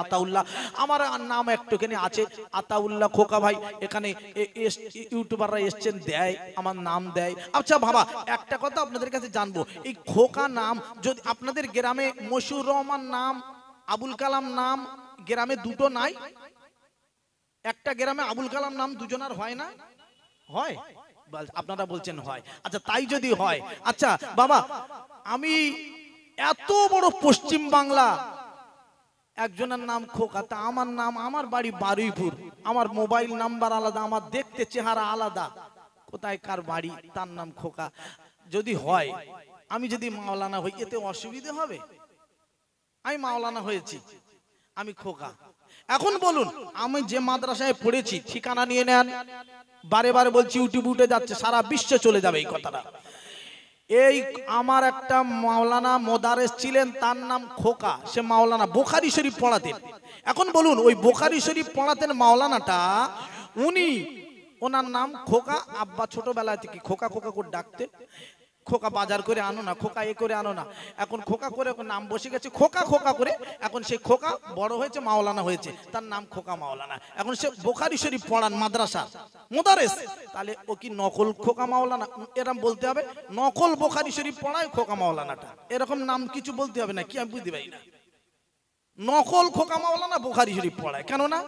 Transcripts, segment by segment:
আতাউল্লাহ আমার নাম একটুখানি আছে আতাউল্লাহ খোকা ভাই এখানে ইউটিউবাররা এসেছেন দেয় আমার নাম দেয়। আচ্ছা বাবা একটা কথা আপনাদের কাছে জানবো, এই খোকা নাম যদি আপনাদের গ্রামে মশিউর রহমান নাম আবুল কালাম নাম গ্রামে দুটো নাই? একটা গ্রামে আবুল কালাম নাম দুজনার হয় না? হয়? আপনারা বলছেন হয়। আচ্ছা তাই যদি হয়, আচ্ছা বাবা আমি এত বড় পশ্চিম বাংলা একজনের নাম খোকা, তা আমার নাম, আমার বাড়ি বারুইপুর, আমার মোবাইল নাম্বার আলাদা, আমার দেখতে চেহারা আলাদা, কোথায় কার বাড়ি তার নাম খোকা। যদি হয় আমি যদি মাওলানা হই এতে অসুবিধা হবে? আমি মাওলানা হয়েছি আমি খোকা। এখন বলুন আমি যে মাদ্রাসায় পড়েছি ঠিকানা নিয়ে নেন, বারে বারে বলছি ইউটিউব উঠে যাচ্ছে, সারা বিশ্বে চলে যাবে এই কথাটা। এই আমার একটা মাওলানা মোদারেস ছিলেন তার নাম খোকা, সে মাওলানা বুখারী শরীফ পড়াতেন। এখন বলুন ওই বুখারী শরীফ পড়াতেন মাওলানাটা, উনি ওনার নাম খোকা, আব্বা ছোটবেলা থেকে খোকা খোকা করে ডাকতে, খোকা বাজার করে আনো না, খোকা এ করে আনো না, এখন খোকা করে নাম বসে গেছে খোকা খোকা করে, এখন সেই খোকা বড় হয়েছে মাওলানা হয়েছে, তার নাম খোকা মাওলানা। এখন সে বুখারী শরীফ পড়ান মাদ্রাসা মুদারেস, তাহলে ও কি নকল খোকা মাওলানা? এরকম বলতে হবে নকল বুখারী শরীফ পড়ায় খোকা মাওলানাটা, এরকম নাম কিছু বলতে হবে না কি? আমি বুঝতে পারি না, নকল খোকা মাওলানা বুখারী শরীফ পড়ায় কেন না?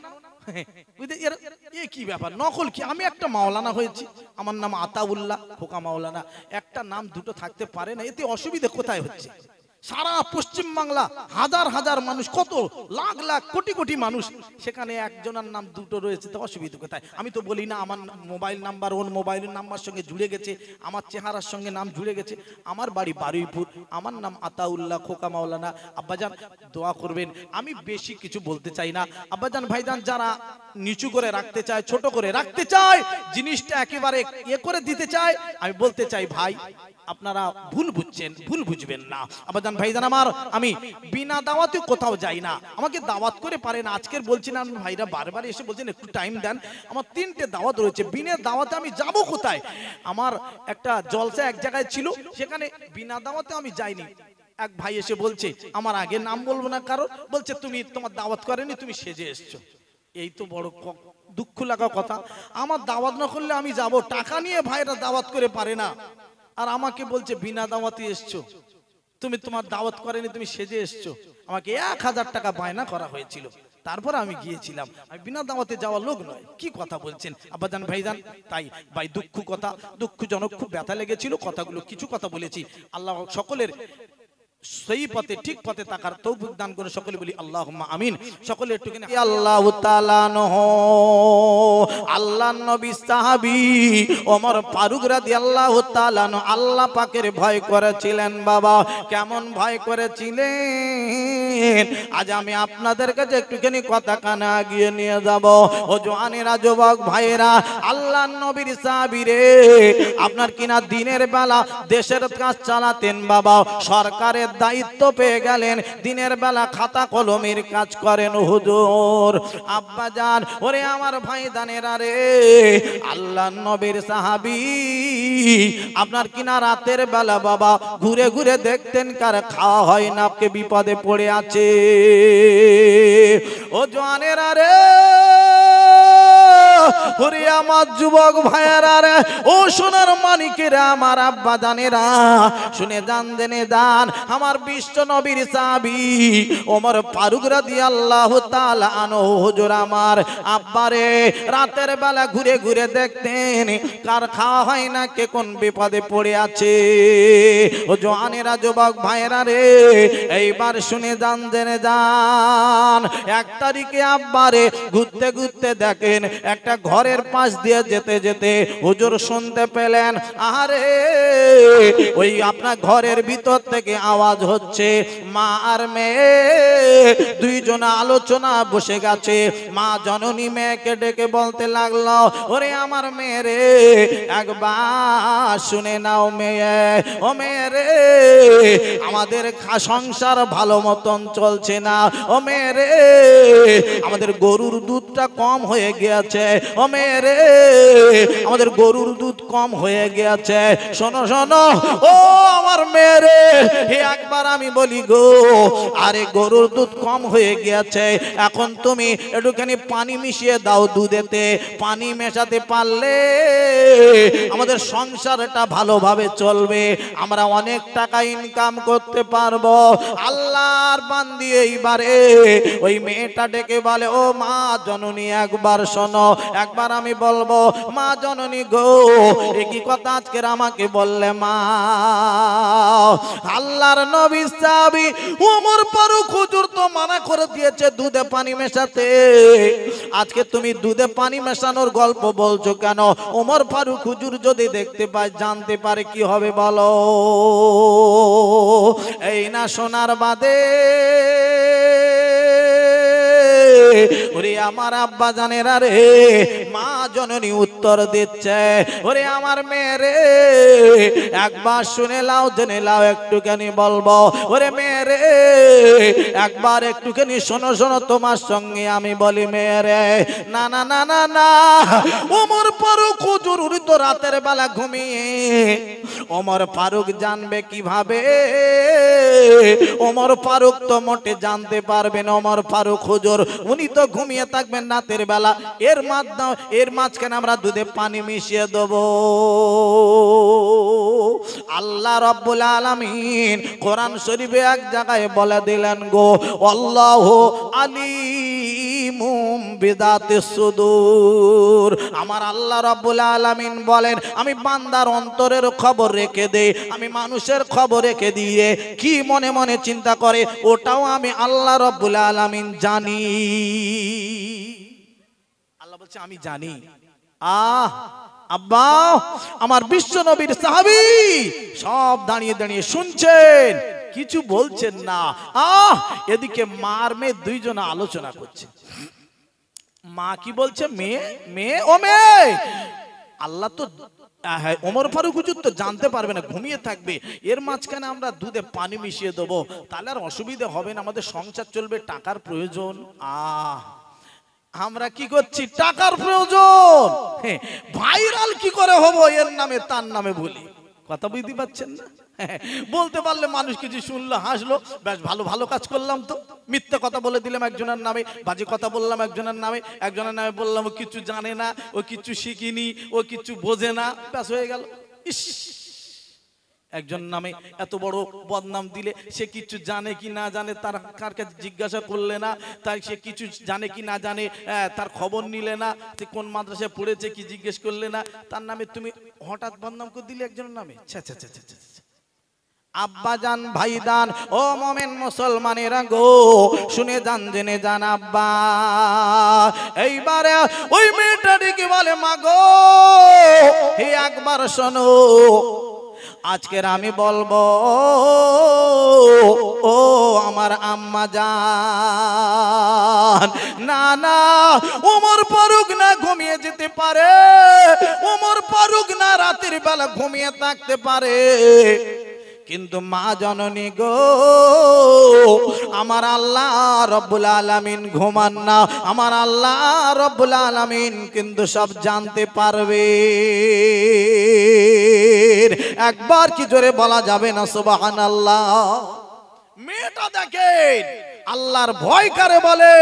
কি ব্যাপার নকল কি? আমি একটা মাওলানা হয়েছি, আমার নাম আতাউল্লাহ খোকা মাওলানা, একটা নাম দুটো থাকতে পারে না, এতে অসুবিধা কোথায় হচ্ছে? সারা পশ্চিম বাংলা হাজার হাজার মানুষ, কত লাখ লাখ কোটি কোটি মানুষ, সেখানে একজনের নাম দুটো রয়েছে, তো অসুবিধা কোথায়? আমি তো বলি না আমার মোবাইল নাম্বার ওর মোবাইল নাম্বার সঙ্গে জুড়ে গেছে, আমার চেহারার সঙ্গে নাম জুড়ে গেছে, আমার বাড়ি বারুইপুর, আমার নাম আতাউল্লাহ খোকা মাওলানা। আব্বাজান দোয়া করবেন, আমি বেশি কিছু বলতে চাই না। আব্বাজান ভাইজান যারা নিচু করে রাখতে চায়, ছোট করে রাখতে চায়, জিনিসটা একেবারে ইয়ে করে দিতে চায়, আমি বলতে চাই ভাই আপনারা ভুল বুঝছেন, ভুল বুঝবেন না। আবাজান ভাইজান আমার, আমি বিনা দাওয়াতে কোথাও যাই না, আমাকে দাওয়াত করে পারে না। আজকের বলছি না ভাইরা বারবার এসে বলছেন একটু টাইম দেন, আমার 3টে দাওয়াত রয়েছে, বিনা দাওয়াতে আমি যাব কোথায়? আমার একটা জলসা এক জায়গায় ছিল, সেখানে বিনা দাওয়াতে আমি যাইনি। এক ভাই এসে বলছে, আমার আগে নাম বলবো না কারণ, বলছে তুমি তোমার দাওয়াত করেনি, তুমি সেজে এসছো। এই তো বড় দুঃখ লাগা কথা, আমার দাওয়াত না করলে আমি যাব, টাকা নিয়ে ভাইরা দাওয়াত করে পারে না, আর আমাকে বলছে বিনা দাওয়াতে এসছো, তুমি তোমার দাওয়াত করেনি, তুমি সেজে এসছো। আমাকে 1000 টাকা বায়না করা হয়েছিল, তারপর আমি গিয়েছিলাম, আমি বিনা দাওয়াতে যাওয়ার লোক নয়। কি কথা বলছেন আব্বাজান ভাইজান? তাই ভাই দুঃখ কথা, দুঃখজনক, খুব ব্যথা লেগেছিল, কথাগুলো কিছু কথা বলেছি। আল্লাহ সকলের সেই পথে ঠিক পথে তাকার তৌফিক দান করে সকলে বলি আল্লাহুম্মা আমিন। সকলে একটুখানি আল্লাহু তাআলা নহ আল্লাহর নবী সাহাবী ওমর ফারুক রাদিয়াল্লাহু তাআলা আল্লাহ পাকের ভয় করেছিলেন। বাবা কেমন ভয় করেছিলেন, আজ আমি আপনাদের কাছে একটুখানি কথা কানে আগিয়ে নিয়ে যাব। ও জওয়ানেরা, যুবক ভাইয়েরা, আল্লাহর নবীর সাহাবী রে, আপনার কিনা দিনের বেলা দেশের কাজ চালাতেন, বাবা সরকারের দায়িত্ব পেয়ে গেলেন, দিনের বেলা খাতা কলমের কাজ করেন হুজুর। আব্বাজান ওরে আমার ভাইদানেরা রে, আল্লাহর নবীর সাহাবী আপনার কিনা রাতের বেলা বাবা ঘুরে ঘুরে দেখতেন কার খাওয়া হয় না, কে বিপদে পড়ে আছে। ও জওয়ানেরা রে, ওরে আমার যুবক ভাইয়েরা রে, ও সোনার মানিকেরা, আমার আব্বা জানেরা, শুনে যান জেনে যান, আমার বিশ্ব নবীর সাহাবী ওমর ফারুক রাদিয়াল্লাহু তাআলা আনহু হুজুর আমার আব্বারে রাতের বেলা ঘুরে ঘুরে দেখতেন কার খাওয়া হয় না, কে কোন বিপদে পড়ে আছে। ও জওয়ানেরা, যুবক ভাইয়েরা রে, এইবার শুনে যান জেনে যান, 1 তারিখে আব্বারে ঘুরতে ঘুরতে দেখেন একটা ঘরের পাশ দিয়ে যেতে যেতে হুজুর শুনতে পেলেন, আরে ওই আপনার ঘরের ভিতর থেকে আওয়াজ হচ্ছে, মা আর মেয়ে দুইজনা আলোচনা বসে গেছে। মা জননী মেয়েকে ডেকে বলতে লাগলো, ওরে আমার মেয়ে রে, একবার শুনে নাও মেয়ে, ও মেয়ে রে, আমাদের সংসার ভালো মতন চলছে না, ও মেয়ে রে, আমাদের গরুর দুধটা কম হয়ে গিয়েছে, ও মেরে আমাদের গরুর দুধ কম হয়ে গেছে, শোনো শোনো ও আমার মেরে, একবার আমি বলি গো, আরে গরুর দুধ কম হয়ে গেছে, এখন তুমি একটুখানি পানি মিশিয়ে দাও দুধেতে, পানি মেশাতে পারলে আমাদের সংসারটা ভালোভাবে চলবে, আমরা অনেক টাকা ইনকাম করতে পারবো। আল্লাহর বান্দি এইবারে ওই মেয়েটা ডেকে বলে, ও মা জননী একবার শোনো, একবার আমি বলবো, মা জননী গো, একই কথা আজকের আমাকে বললে মা, আল্লাহর নবী সাহাবী ওমর ফারুক হুজুর তো মানা করে দিয়েছে দুধে পানি মেশাতে, আজকে তুমি দুধে পানি মেশানোর গল্প বলছো কেন? ওমর ফারুক হুজুর যদি দেখতে পায়, জানতে পারে, কি হবে বলো? এই না সোনার বাদে ওরে আমার আব্বা জানেরা রে, মা জননী উত্তর দিচ্ছে, ওরে আমার মেয়েরে একবার শুনে লাও, জেনে লাও, একটুখানি বলবো, ওরে মেয়েরে একবার একটুখানি শোনো শোনো, তোমার সঙ্গে আমি বলি মেয়েরে, না না না না না, ওমর ফারুক হুজুর উনি তো রাতের বেলা ঘুমিয়ে, ওমর ফারুক জানবে কিভাবে? ওমর ফারুক তো মোটে জানতে পারবেন, ওমর ফারুক হুজুর উনি তো ঘুমিয়ে থাকবেন রাতের বেলা, এর মাঝখানে আমরা দুধে পানি মিশিয়ে দেব। আল্লাহ রাব্বুল আলামিন কোরআন শরীফে এক জায়গায় বলে দিলেন গো, আল্লাহু আলিমুম বিদাতিস সুদূর, আমার আল্লাহ রাব্বুল আলামিন বলেন, আমি বান্দার অন্তরের খবর রেখে দেই, আমি মানুষের খবর রেখে দিয়ে কি মনে মনে চিন্তা করে ওটাও আমি আল্লাহ রাব্বুল আলামিন জানি। আল্লাহ বলছে আমি জানি। আব্বা আমার বিশ্ব নবীর সাহাবী সব দাঁড়িয়ে দাঁড়িয়ে শুনছেন, কিছু বলছেন না। এদিকে মার মেয়ে দুইজন আলোচনা করছে। মা কি বলছে, মেয়ে মেয়ে ও মেয়ে, আল্লাহ তো ওমর ফারুক হুজুর তো জানতে পারবে না, ঘুমিয়ে থাকবে, এর মাঝখানে আমরা দুধে পানি মিশিয়ে দেবো, তাহলে আর অসুবিধা হবে না, আমাদের সংসার চলবে, টাকার প্রয়োজন। আমরা কি করছি, টাকার প্রয়োজন, ভাইরাল কি করে হবো, এর নামে তার নামে বলি, কথা বুঝতে পারছেন না? বলতে পারলে মানুষ কিছু শুনলো, হাসলো, বেশ ভালো ভালো কাজ করলাম তো। মিথ্যা কথা বলে দিলাম একজনের নামে, বাজে কথা বললাম একজনের নামে, একজনের নামে বললাম ও কিছু জানে না, ও কিছু শিখিনি, ও কিছু বোঝে না, ব্যাস হয়ে গেল। ইস, একজন নামে এত বড় বদনাম দিলে, সে কিছু জানে কি না জানে তার কার কাছে জিজ্ঞাসা করলে না, তাই সে কিছু জানে কি না জানে তার খবর নিলে না, কোন মাদ্রাসায় পড়েছে কি জিজ্ঞেস করলে না, তার নামে তুমি হঠাৎ বদনাম করে দিলে একজনের নামে। আব্বা জান, ভাইদান, ও মোমেন মুসলমানেরা গো, শুনে যান, জেনে যান আব্বা। এইবারে ওই মেয়েটা ডেকে বলে, মা গো একবার শোনো, আজকের আমি বলবো, ও আমার আম্মা জান, না না ওমর ফারুক না ঘুমিয়ে যেতে পারে, ওমর ফারুক না রাতের বেলা ঘুমিয়ে থাকতে পারে, কিন্তু মা জননী গো, আমার আল্লাহ রব্বুল আলামিন ঘুমান না, আমার আল্লাহ রব্বুল আলামিন কিন্তু সব জানতে পারবে। একবার কি জোরে বলা যাবে না সুবহানাল্লাহ? মেয়েটা দেখেন আল্লাহর ভয় কারে বলে,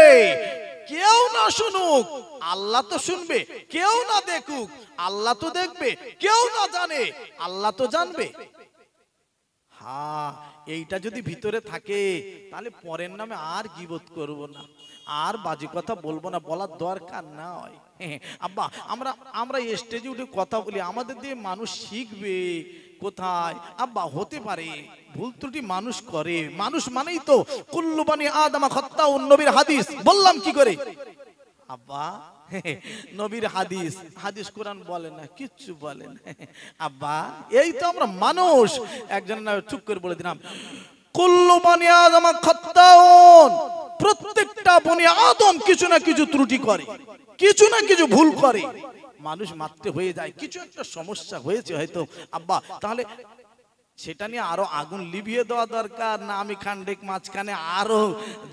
কেউ না শুনুক আল্লাহ তো শুনবে, কেউ না দেখুক আল্লাহ তো দেখবে, কেউ না জানে আল্লাহ তো জানবে। এইটা যদি ভিতরে থাকে তাহলে পরের নামে আর গীবত করব না, আর বাজে কথা বলবো না, বলার দরকার নয়। আব্বা আমরা স্টেজে উঠে কথা বলি, আমাদের দিয়ে মানুষ শিখবে কোথায়? আব্বা হতে পারে ভুল ত্রুটি মানুষ করে, মানুষ মানেই তো কুল্লু বানি আদম খাত্তাউন, নবীর হাদিস, বললাম কি করে আব্বা, নবীর হাদিস, হাদিস কোরআন বলে না, কিচ্ছু বলে না আব্বা, এই তো আমরা মানুষ। একজন চুপ করে বলে দিলাম, কুল্লু বানি আদম খাত্তাউন, প্রত্যেকটা বনি আদম কিছু না কিছু ত্রুটি করে, কিছু না কিছু ভুল করে, মানুষ মাত্র হয়ে যায়, কিছু একটা সমস্যা হয়েছে হয়তো আব্বা, তাহলে সেটা নিয়ে আরো আগুন লিভিয়ে দেওয়া দরকার না। আমি খান্ডেক মাঝখানে আরো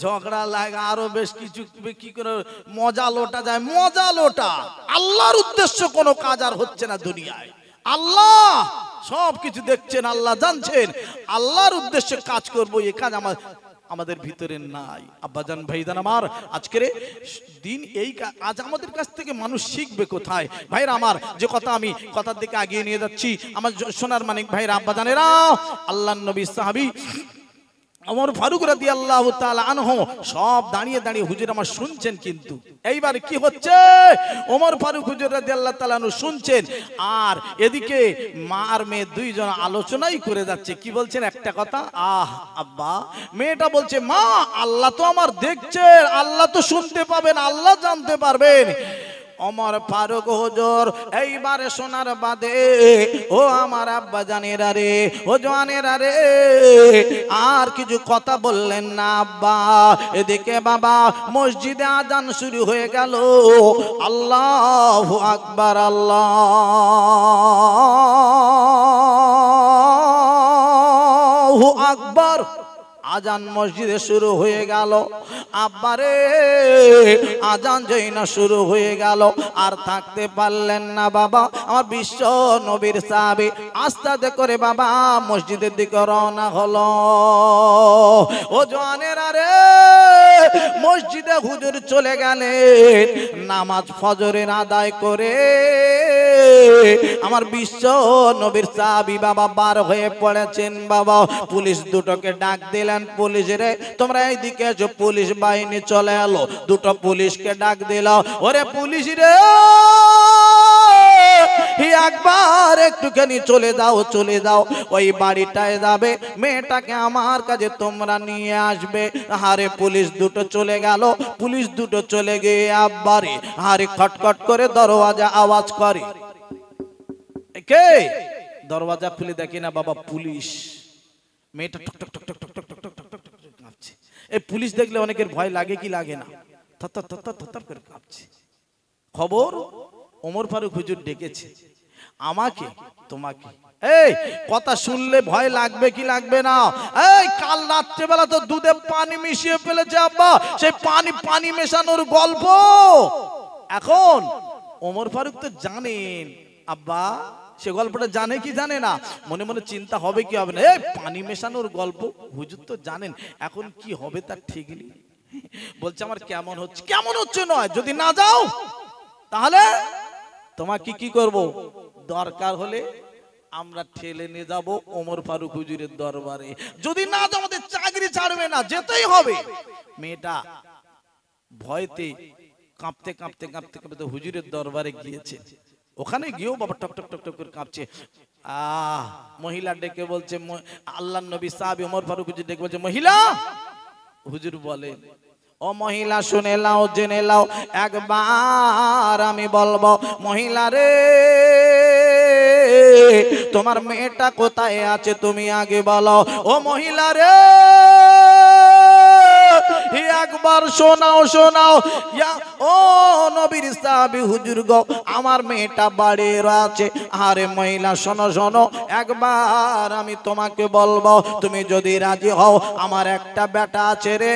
ঝগড়া লাগে, আরো বেশ কিছু কি করে মজা লোটা যায়, মজা লোটা। আল্লাহর উদ্দেশ্য কোনো কাজ আর হচ্ছে না দুনিয়ায়। আল্লাহ সব কিছু দেখছেন, আল্লাহ জানছেন। আল্লাহর উদ্দেশ্যে কাজ করবো, এই কাজ আমাদের ভিতরে নাই। আব্বাজান ভাইজান আমার, আজকের দিন এই আজ আমাদের কাছ থেকে মানুষ শিখবে কোথায়? ভাইরা আমার, যে কথা আমি কথার দিকে আগিয়ে নিয়ে যাচ্ছি, আমার সোনার মানিক ভাইরা, আব্বাজানেরা, আল্লাহর নবী সাহাবী ওমর ফারুক রাদিয়াল্লাহু তাআলা আনহু সব দাঁড়িয়ে দাঁড়িয়ে হুজুর আমার শুনছেন। কিন্তু এইবার কি হচ্ছে, ওমর ফারুক হুজুর রাদিয়াল্লাহু তাআলা আনহু শুনছেন, আর এদিকে মা আর মেয়ে দুইজন আলোচনাই করে যাচ্ছে। কি বলছেন? একটা কথা, আব্বা, মেয়েটা বলছে, মা, আল্লাহ তো আমার দেখছেন, আল্লাহ তো শুনতে পাবেন, আল্লাহ জানতে পারবেন। ওমর ফারুক হুজুর এইবারে শোনার বাদে, ও আমার আব্বা জানেরা রে, ও জওয়ানেরা রে, আর কিছু কথা বললেন না আব্বা। এদিকে বাবা মসজিদে আজান শুরু হয়ে গেল। আল্লাহু আকবার, আল্লাহু আকবার। আজান মসজিদে শুরু হয়ে গেল। আব্বারে, আজান যেই না শুরু হয়ে গেল, আর থাকতে পারলেন না বাবা। আমার বিশ্ব নবীর সাহাবী আস্তে আস্তে করে বাবা মসজিদের দিকে রওনা হলো। ও জওয়ানেরা রে, মসজিদে হুজুর চলে গেলেন নামাজ ফজরের আদায় করে। আমার বিশ্ব নবীর সাহাবী বাবা বার হয়ে পড়েছেন বাবা। পুলিশ দুটোকে ডাক দিলেন, পুলিশ রে তোমরা এইদিকে এসো। পুলিশ বাহিনী চলে এলো, দুটো পুলিশকে ডাক দিল, ওরে পুলিশ রে, একবার একটুখানি চলে যাও, চলে যাও, ওই বাড়িটায় যাবে, মেয়েটাকে আমার কাছে তোমরা নিয়ে আসবে। আরে পুলিশ দুটো চলে গেল। পুলিশ দুটো চলে গিয়ে আব্বারে আরে খটখট করে দরওয়াজা আওয়াজ করে। কে? দরওয়াজা খুলে দেখে না বাবা পুলিশ। মেয়েটা টক টক টক টক টক টক টক টক টক টক কাঁপছে। এই পুলিশ দেখলে অনেকের ভয় লাগে কি লাগে না? থরথর থরথর থরথর করে কাঁপছে। খবর, ওমর ফারুক হুজুর ডেকেছে আমাকে, তোমাকে। এই কথা শুনলে ভয় লাগবে কি লাগবে না? এই কাল রাত্রেবেলা তো দুধে পানি মিশিয়ে ফেলেছে আব্বা, সেই পানি মেশানোর গল্প। এখন ওমর ফারুক তো জানেন আব্বা, সে গল্পটা জানে কি জানে না? মনে মনে চিন্তা হবে কি হবে না, এই পানি মেশানোর গল্প হুজুর তো জানেন, এখন কি হবে তার ঠিক নেই। বলছে আমার কেমন হচ্ছে, কেমন হচ্ছে নয়, যদি না যাও তাহলে তোমাকে কি করব, দরকার হলে আমরা ঠেলে নিয়ে যাব ওমর ফারুক হুজুরের দরবারে। যদি না যাও আমাদের চাকরি ছাড়বে না, যেতেই হবে। মেয়েটা ভয়তে কাঁপতে কাঁপতে কাঁপতে কাঁপতে হুজুরের দরবারে গিয়েছে। ওখানে গিয়েও বাবা টক টক টক টক করে কাঁপছে। মহিলা ডেকে বলছে, আল্লাহর নবী সাহাবী ওমর ফারুক হুজুর ডেকে বলছে, মহিলা। হুজুর বলে, ও মহিলা শুনে লাও, জেনে লাও, একবার আমি বলবো, মহিলা রে, তোমার মেয়েটা কোথায় আছে তুমি আগে বলো। ও মহিলা রে, একবার শোনাও শোনাও। ও নবীর সাহাবী হুজুর গো, আমার মেয়েটা বাড়ির আছে। আরে মহিলা শোনো শোনো, একবার আমি তোমাকে বলবো, তুমি যদি রাজি হও, আমার একটা বেটা আছে রে,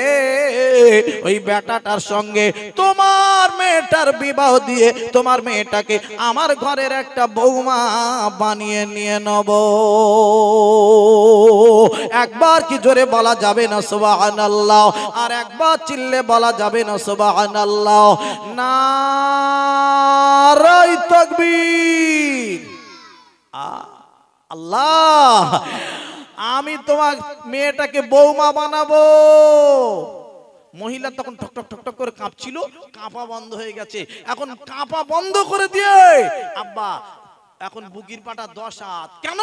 ওই বেটাটার সঙ্গে তোমার মেয়েটার বিবাহ দিয়ে তোমার মেয়েটাকে আমার ঘরের একটা বৌমা বানিয়ে নিয়ে নেব। একবার কি জোরে বলা যাবে না সুবহানাল্লাহ? আর একবার চিল্লে বলা যাবে না সুবহানাল্লাহ? নারায়ে তাকবীর। আল্লাহ, আমি তোমার মেয়েটাকে বৌমা বানাবো। মহিলা তখন ঠক ঠক ঠক ঠক করে কাঁপছিল, কাঁপা বন্ধ হয়ে গেছে। এখন কাঁপা বন্ধ করে দিয়ে আব্বা এখন বুকির পাটা 10 হাত। কেন?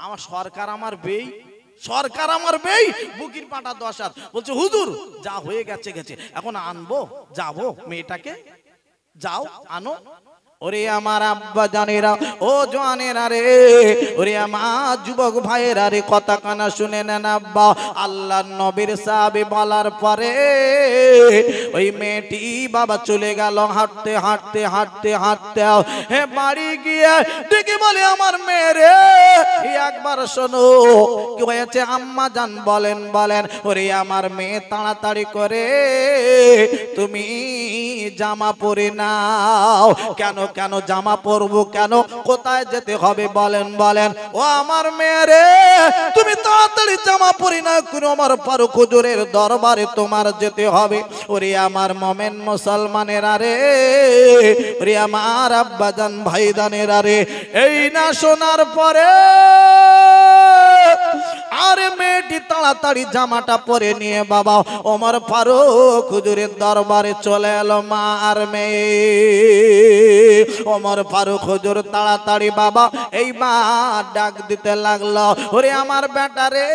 আমার সরকার আমার বেই, সরকার আমার বেই, বুকির পাটা 10 হাত। বলছে হুজুর যা হয়ে গেছে গেছে, এখন আনবো, যাবো মেয়েটাকে, যাও আনো। ওরে আমার আব্বা জানেরা, ও জওয়ানেরা রে, ওরে আমার যুবক ভাইয়েরা রে, কথা কানা শুনে নেন আব্বা। আল্লাহর নবীর সাহাবী বলার পরে ওই মেয়েটি বাবা চলে গেল হাঁটতে হাঁটতে হাঁটতে হাঁটতে, হে বাড়ি গিয়ে দেখি বলে আমার মেয়ে রে, একবার শোনো কি হয়েছে আম্মা জান বলেন বলেন। ওরে আমার মেয়ে তাড়াতাড়ি করে তুমি জামা পরে নাও। কেন কেন জামা পরবো কেন, কোথায় যেতে হবে বলেন বলেন। ও আমার মেয়ে রে, তুমি তাড়াতাড়ি জামা পরে নাও, কোন আমার ফারুক হুজুরের দরবারে তোমার যেতে হবে। ওরে আমার মোমেন মুসলমানেরা রে, ওরে আমার আব্বাজান ভাইদানেরা রে, এই না শোনার পরে আরে মেয়েটি তাড়াতাড়ি জামাটা পরে নিয়ে বাবা ওমর ফারুক হুজুরের দরবারে চলে এলো। মা আর মেয়ে, ওমর ফারুক হুজুর তাড়াতাড়ি বাবা এই মা ডাক দিতে লাগলো, ওরে আমার বেটা রে,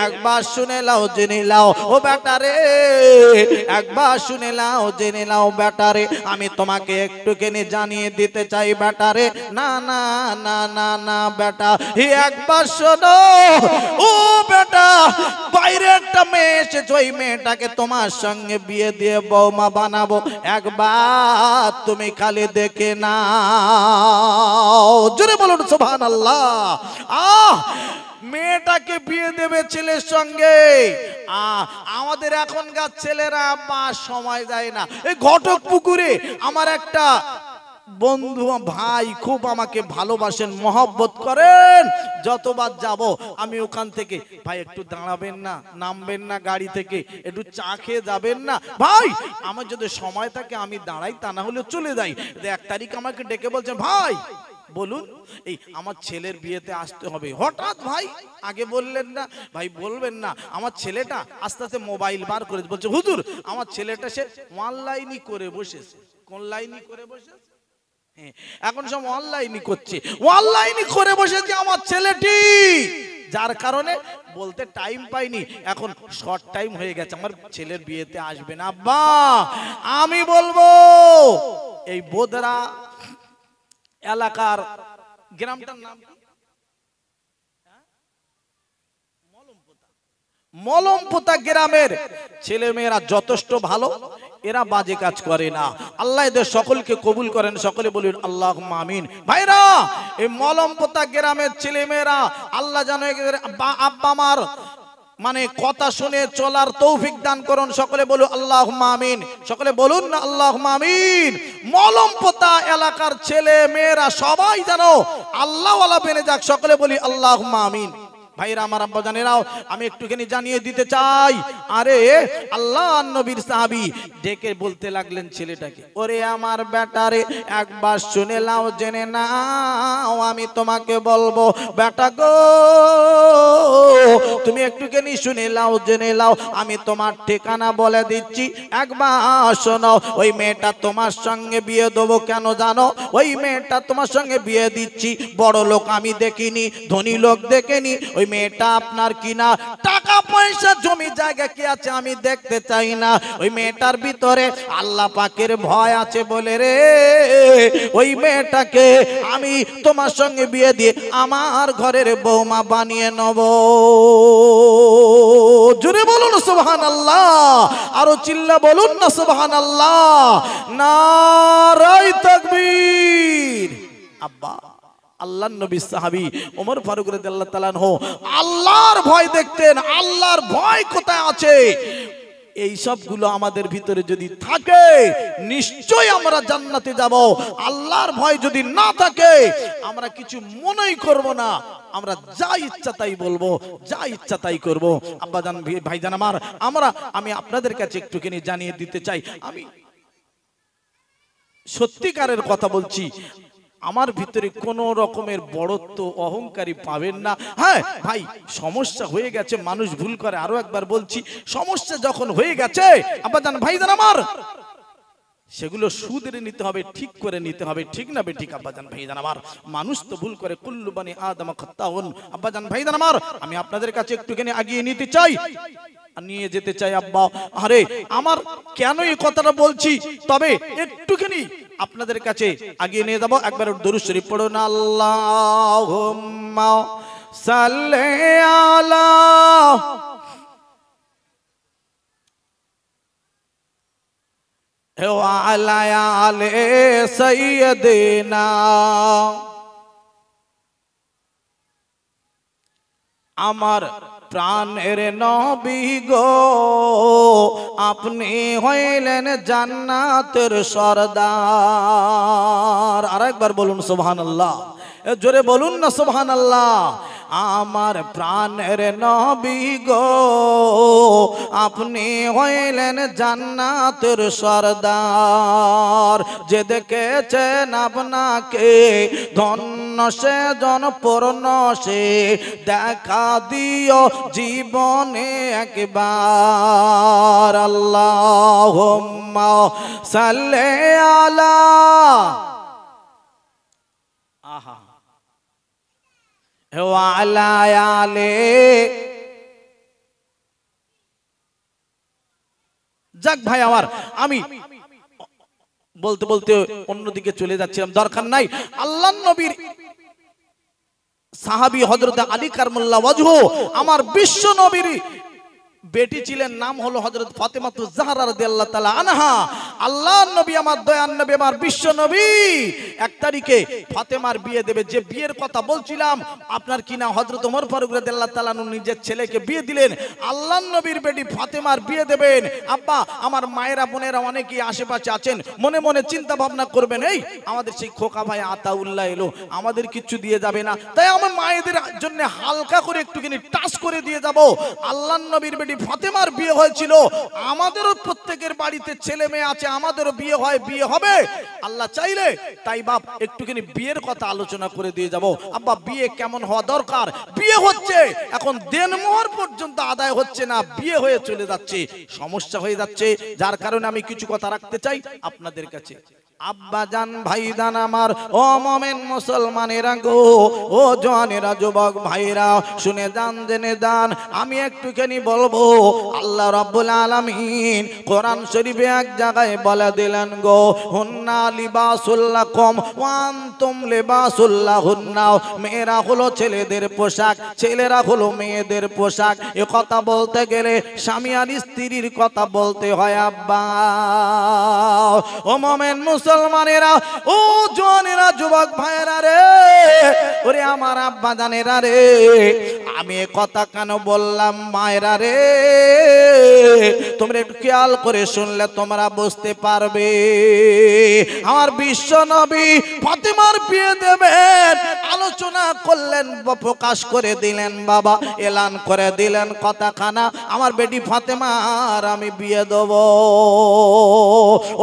একবার শুনে লাও জেনে লাও, ও বেটা রে, একবার শুনে লাও জেনে লাও বেটা রে, আমি তোমাকে একটুখানি জানিয়ে দিতে চাই বেটা রে। না না না না না বেটা, একবার শোনো, ও বেটা, বাইরে একটা মেয়ে এসেছে, ওই মেয়েটাকে তোমার সঙ্গে বিয়ে দিয়ে বৌমা বানাবো, একবার তুমি খালি দেখে নাও। জোরে বলুন সুবহানাল্লাহ। মেয়েটাকে বিয়ে দেবে ছেলের সঙ্গে। আমাদের এখনকার ছেলেরা মা সময় যায় না। এই ঘটক পুকুরে আমার একটা বন্ধু ভাই খুব আমাকে ভালোবাসেন, মহব্বত করেন, যতবার যাব আমি ওখান থেকে, ভাই একটু দাঁড়াবেন না, নামবেন না গাড়ি থেকে, একটু চা খেয়ে যাবেন না ভাই, আমার যদি সময় থাকে আমি দাঁড়াই, তা না হলে চলে যাই। 1 তারিখ আমাকে ডেকে বলছেন ভাই বলুন এই আমার ছেলের বিয়েতে আসতে হবে। হঠাৎ ভাই আগে বললেন না, ভাই বলবেন না, আমার ছেলেটা আস্তে আস্তে মোবাইল বার করে বলছে হুজুর আমার ছেলেটা সে অনলাইনই করে বসেছে। কোন লাইনই করে বসেছে? এখন সব অনলাইনই করছে, অনলাইনই করে বসেছে আমার ছেলেটি, যার কারণে বলতে টাইম পাইনি, এখন শর্ট টাইম হয়ে গেছে, আমার ছেলের বিয়েতে আসবে না। আব্বা আমি বলবো এই বোদরা এলাকার গ্রামটার নাম মলমপোতা গ্রামের ছেলে মেয়েরা যথেষ্ট ভালো, এরা বাজে কাজ করে না। আল্লাহ এদের সকলকে কবুল করেন, সকলে বলুন আল্লাহুম্মা আমিন। ভাইরা এই মলমপোতা গ্রামের ছেলে মেয়েরা আল্লাহ জানে আব্বা মার মানে কথা শুনে চলার তৌফিক দান করুন, সকলে বলুন আল্লাহুম্মা আমিন, সকলে বলুন না আল্লাহুম্মা আমিন। মলমপোতা এলাকার ছেলে মেয়েরা সবাই জানো আল্লাহ ওয়ালা বেনে যাক, সকলে বলি আল্লাহুম্মা আমিন। ভাইরা আমার আব্বা জানেরাও আমি একটুখানি জানিয়ে দিতে চাই, আরে আল্লাহ নবীর সাহাবী ডেকে বলতে লাগলেন ছেলেটাকে, ওরে আমার বেটারে একবার শুনে নাও জেনে নাও, আমি তোমাকে বলবো বেটা গো, তুমি একটুখানি শুনে নাও জেনে নাও, আমি তোমার ঠিকানা বলে দিচ্ছি, একবার শোনো। ওই মেয়েটা তোমার সঙ্গে বিয়ে দেবো কেন জানো? ওই মেয়েটা তোমার সঙ্গে বিয়ে দিচ্ছি, বড় লোক আমি দেখিনি, ধনী লোক দেখিনি, ওই মেয়েটা আপনার কিনা টাকা পয়সা জমি জায়গা কি আছে আমি দেখতে চাই না, ওই মেয়েটার ভিতরে আল্লাহ পাকের ভয় আছে বলে রে, ওই মেয়েটাকে আমি তোমার সঙ্গে বিয়ে দিয়ে আমার ঘরের বৌমা বানিয়ে নেব। জোরে বলুন সুবহানাল্লাহ, আরো চিল্লা বলুন না সুবহানাল্লাহ, নারায়ে তাকবীর। আব্বা আল্লাহর নবী সাহাবী ওমর ফারুক রাদিয়াল্লাহু তাআলা আনহু আল্লাহর ভয় দেখতেন। আল্লাহর ভয় কোথায় আছে? এই সবগুলো আমাদের ভিতরে যদি থাকে নিশ্চয়ই আমরা জান্নাতে যাব। আল্লাহর ভয় যদি না থাকে আমরা কিছু মনেই করব না, আমরা যা ইচ্ছা তাই বলবো, যা ইচ্ছা তাই করব। আব্বাজান ভাইজান আমার, আমি আপনাদের কাছে একটুখানি জানিয়ে দিতে চাই, আমি সত্যিকারের কথা বলছি, আমার ভিতরে কোনো রকমের বড়ত্ব অহংকারী পাবেন না। হ্যাঁ ভাই সমস্যা হয়ে গেছে, মানুষ ভুল করে, আরো একবার বলছি, সমস্যা যখন হয়ে গেছে আব্বাজান ভাইজান আমার, সেগুলো সুদের নিতে হবে, ঠিক করে নিতে হবে, ঠিক না বেঠিক আব্বাজান ভাইজান আমার? মানুষ তো ভুল করে, কুল্লু বানি আদম খাত্তাউন। আব্বাজান ভাইজান আমার, আমি আপনাদের কাছে একটুখানি আগিয়ে নিতে চাই, নিয়ে যেতে চাই আব্বা। আরে আমার কেন এই কথাটা বলছি, তবে একটুখানি আপনাদের কাছে আগিয়ে নিয়ে যাব। একবার দরুদ শরীফ পড়ুন, আল্লাহুম্মা সাল্লি আলা ওয়ালা আলে সাইয়্যিদিনা। আমার প্রাণের নবী গো, আপনি হইলেন জান্নাতের সরদার। আরেকবার বলুন সুবহানাল্লাহ, জোরে বলুন না সুবহানাল্লাহ। আমার প্রাণের নবী গো, আপনি হইলেন জান্নাতের সরদার। যে দেখেছেন আপনাকে ধন্য সে জনপূর্ণ সে, দেখা দিও জীবনে একবার। আল্লাহুম্মা সাল্লি আলা। আহা ওয়ালা আলে। যাক ভাই আমার, আমি বলতে বলতে অন্যদিকে চলে যাচ্ছিলাম, দরকার নাই। আল্লাহর নবীর সাহাবী হযরত আলী কারমুল্লাহ ওয়াজহু, আমার বিশ্ব নবীর বেটি ছিলেন, নাম হলো হযরত ফাতেমাতুজ জাহরা রাদিয়াল্লাহু তাআলা আনহা। আল্লাহর নবী, আমার দয়ার নবী, আমার বিশ্ব নবী 1 তারিখে ফাতেমার বিয়ে দেবে। যে বিয়ের কথা বলছিলাম আপনার কিনা হযরত ওমর ফারুক রাদিয়াল্লাহু তাআলা নিজের ছেলেকে বিয়ে দিলেন, আল্লাহর নবীর বেটি ফাতেমার বিয়ে দেবেন। আব্বা আমার মায়েরা বোনেরা অনেকেই আশেপাশে আছেন, মনে মনে চিন্তা ভাবনা করবেন, এই আমাদের সেই খোকা ভাই আতাউল্লাহ এলো, আমাদের কিচ্ছু দিয়ে যাবে না, তাই আমার মায়েদের জন্য হালকা করে একটুখানি টাচ করে দিয়ে যাব। আল্লাহর নবীর ফাতেমার বিয়ে হয়েছিল, আমাদেরও প্রত্যেকের বাড়িতে ছেলে মেয়ে আছে, আমাদেরও বিয়ে হয়, বিয়ে হবে আল্লাহ চাইলে। তাই বাপ একটুখানি বিয়ের কথা আলোচনা করে দিয়ে যাব। আব্বা বিয়ে কেমন হওয়া দরকার? বিয়ে হচ্ছে এখন দেনমোহর পর্যন্ত আদায় হচ্ছে না, বিয়ে হয়ে চলে যাচ্ছে, সমস্যা হয়ে যাচ্ছে। যার কারণে আমি কিছু কথা রাখতে চাই আপনাদের কাছে। আব্বা জান ভাইদান আমার, ও মোমেন মুসলমানেরা গো, ও জওয়ানেরা যুবক ভাইরা, শুনে যান জেনে যান। আমি একটুখানি বলবো, আল্লাহ রাব্বুল আলামিন কোরআন শরীফে এক জায়গায় বলে দিলেন গো, হুন্না লিবাসুল লাকুম ওয়া আনতুম লিবাসুল লাহুন্না। মেয়েরা হলো ছেলেদের পোশাক, ছেলেরা হলো মেয়েদের পোশাক। এ কথা বলতে গেলে স্বামী আর স্ত্রীর কথা বলতে হয় আব্বা। ও মোমেন মুসলমানেরা, ও জওয়ানেরা যুবক ভাইয়েরা রে, ওরে আমার আব্বা জানেরা রে, আমি এ কথা কেন বললাম মায়েরা রে, তোমরা একটু খেয়াল করে শুনলে তোমরা বুঝতে পারবে। আমার বিশ্ব নবী ফাতেমার বিয়ে দেবেন, আলোচনা করলেন, প্রকাশ করে দিলেন, বাবা এলান করে দিলেন কথাখানা, আমার বেটি ফাতেমার আমি বিয়ে দেব।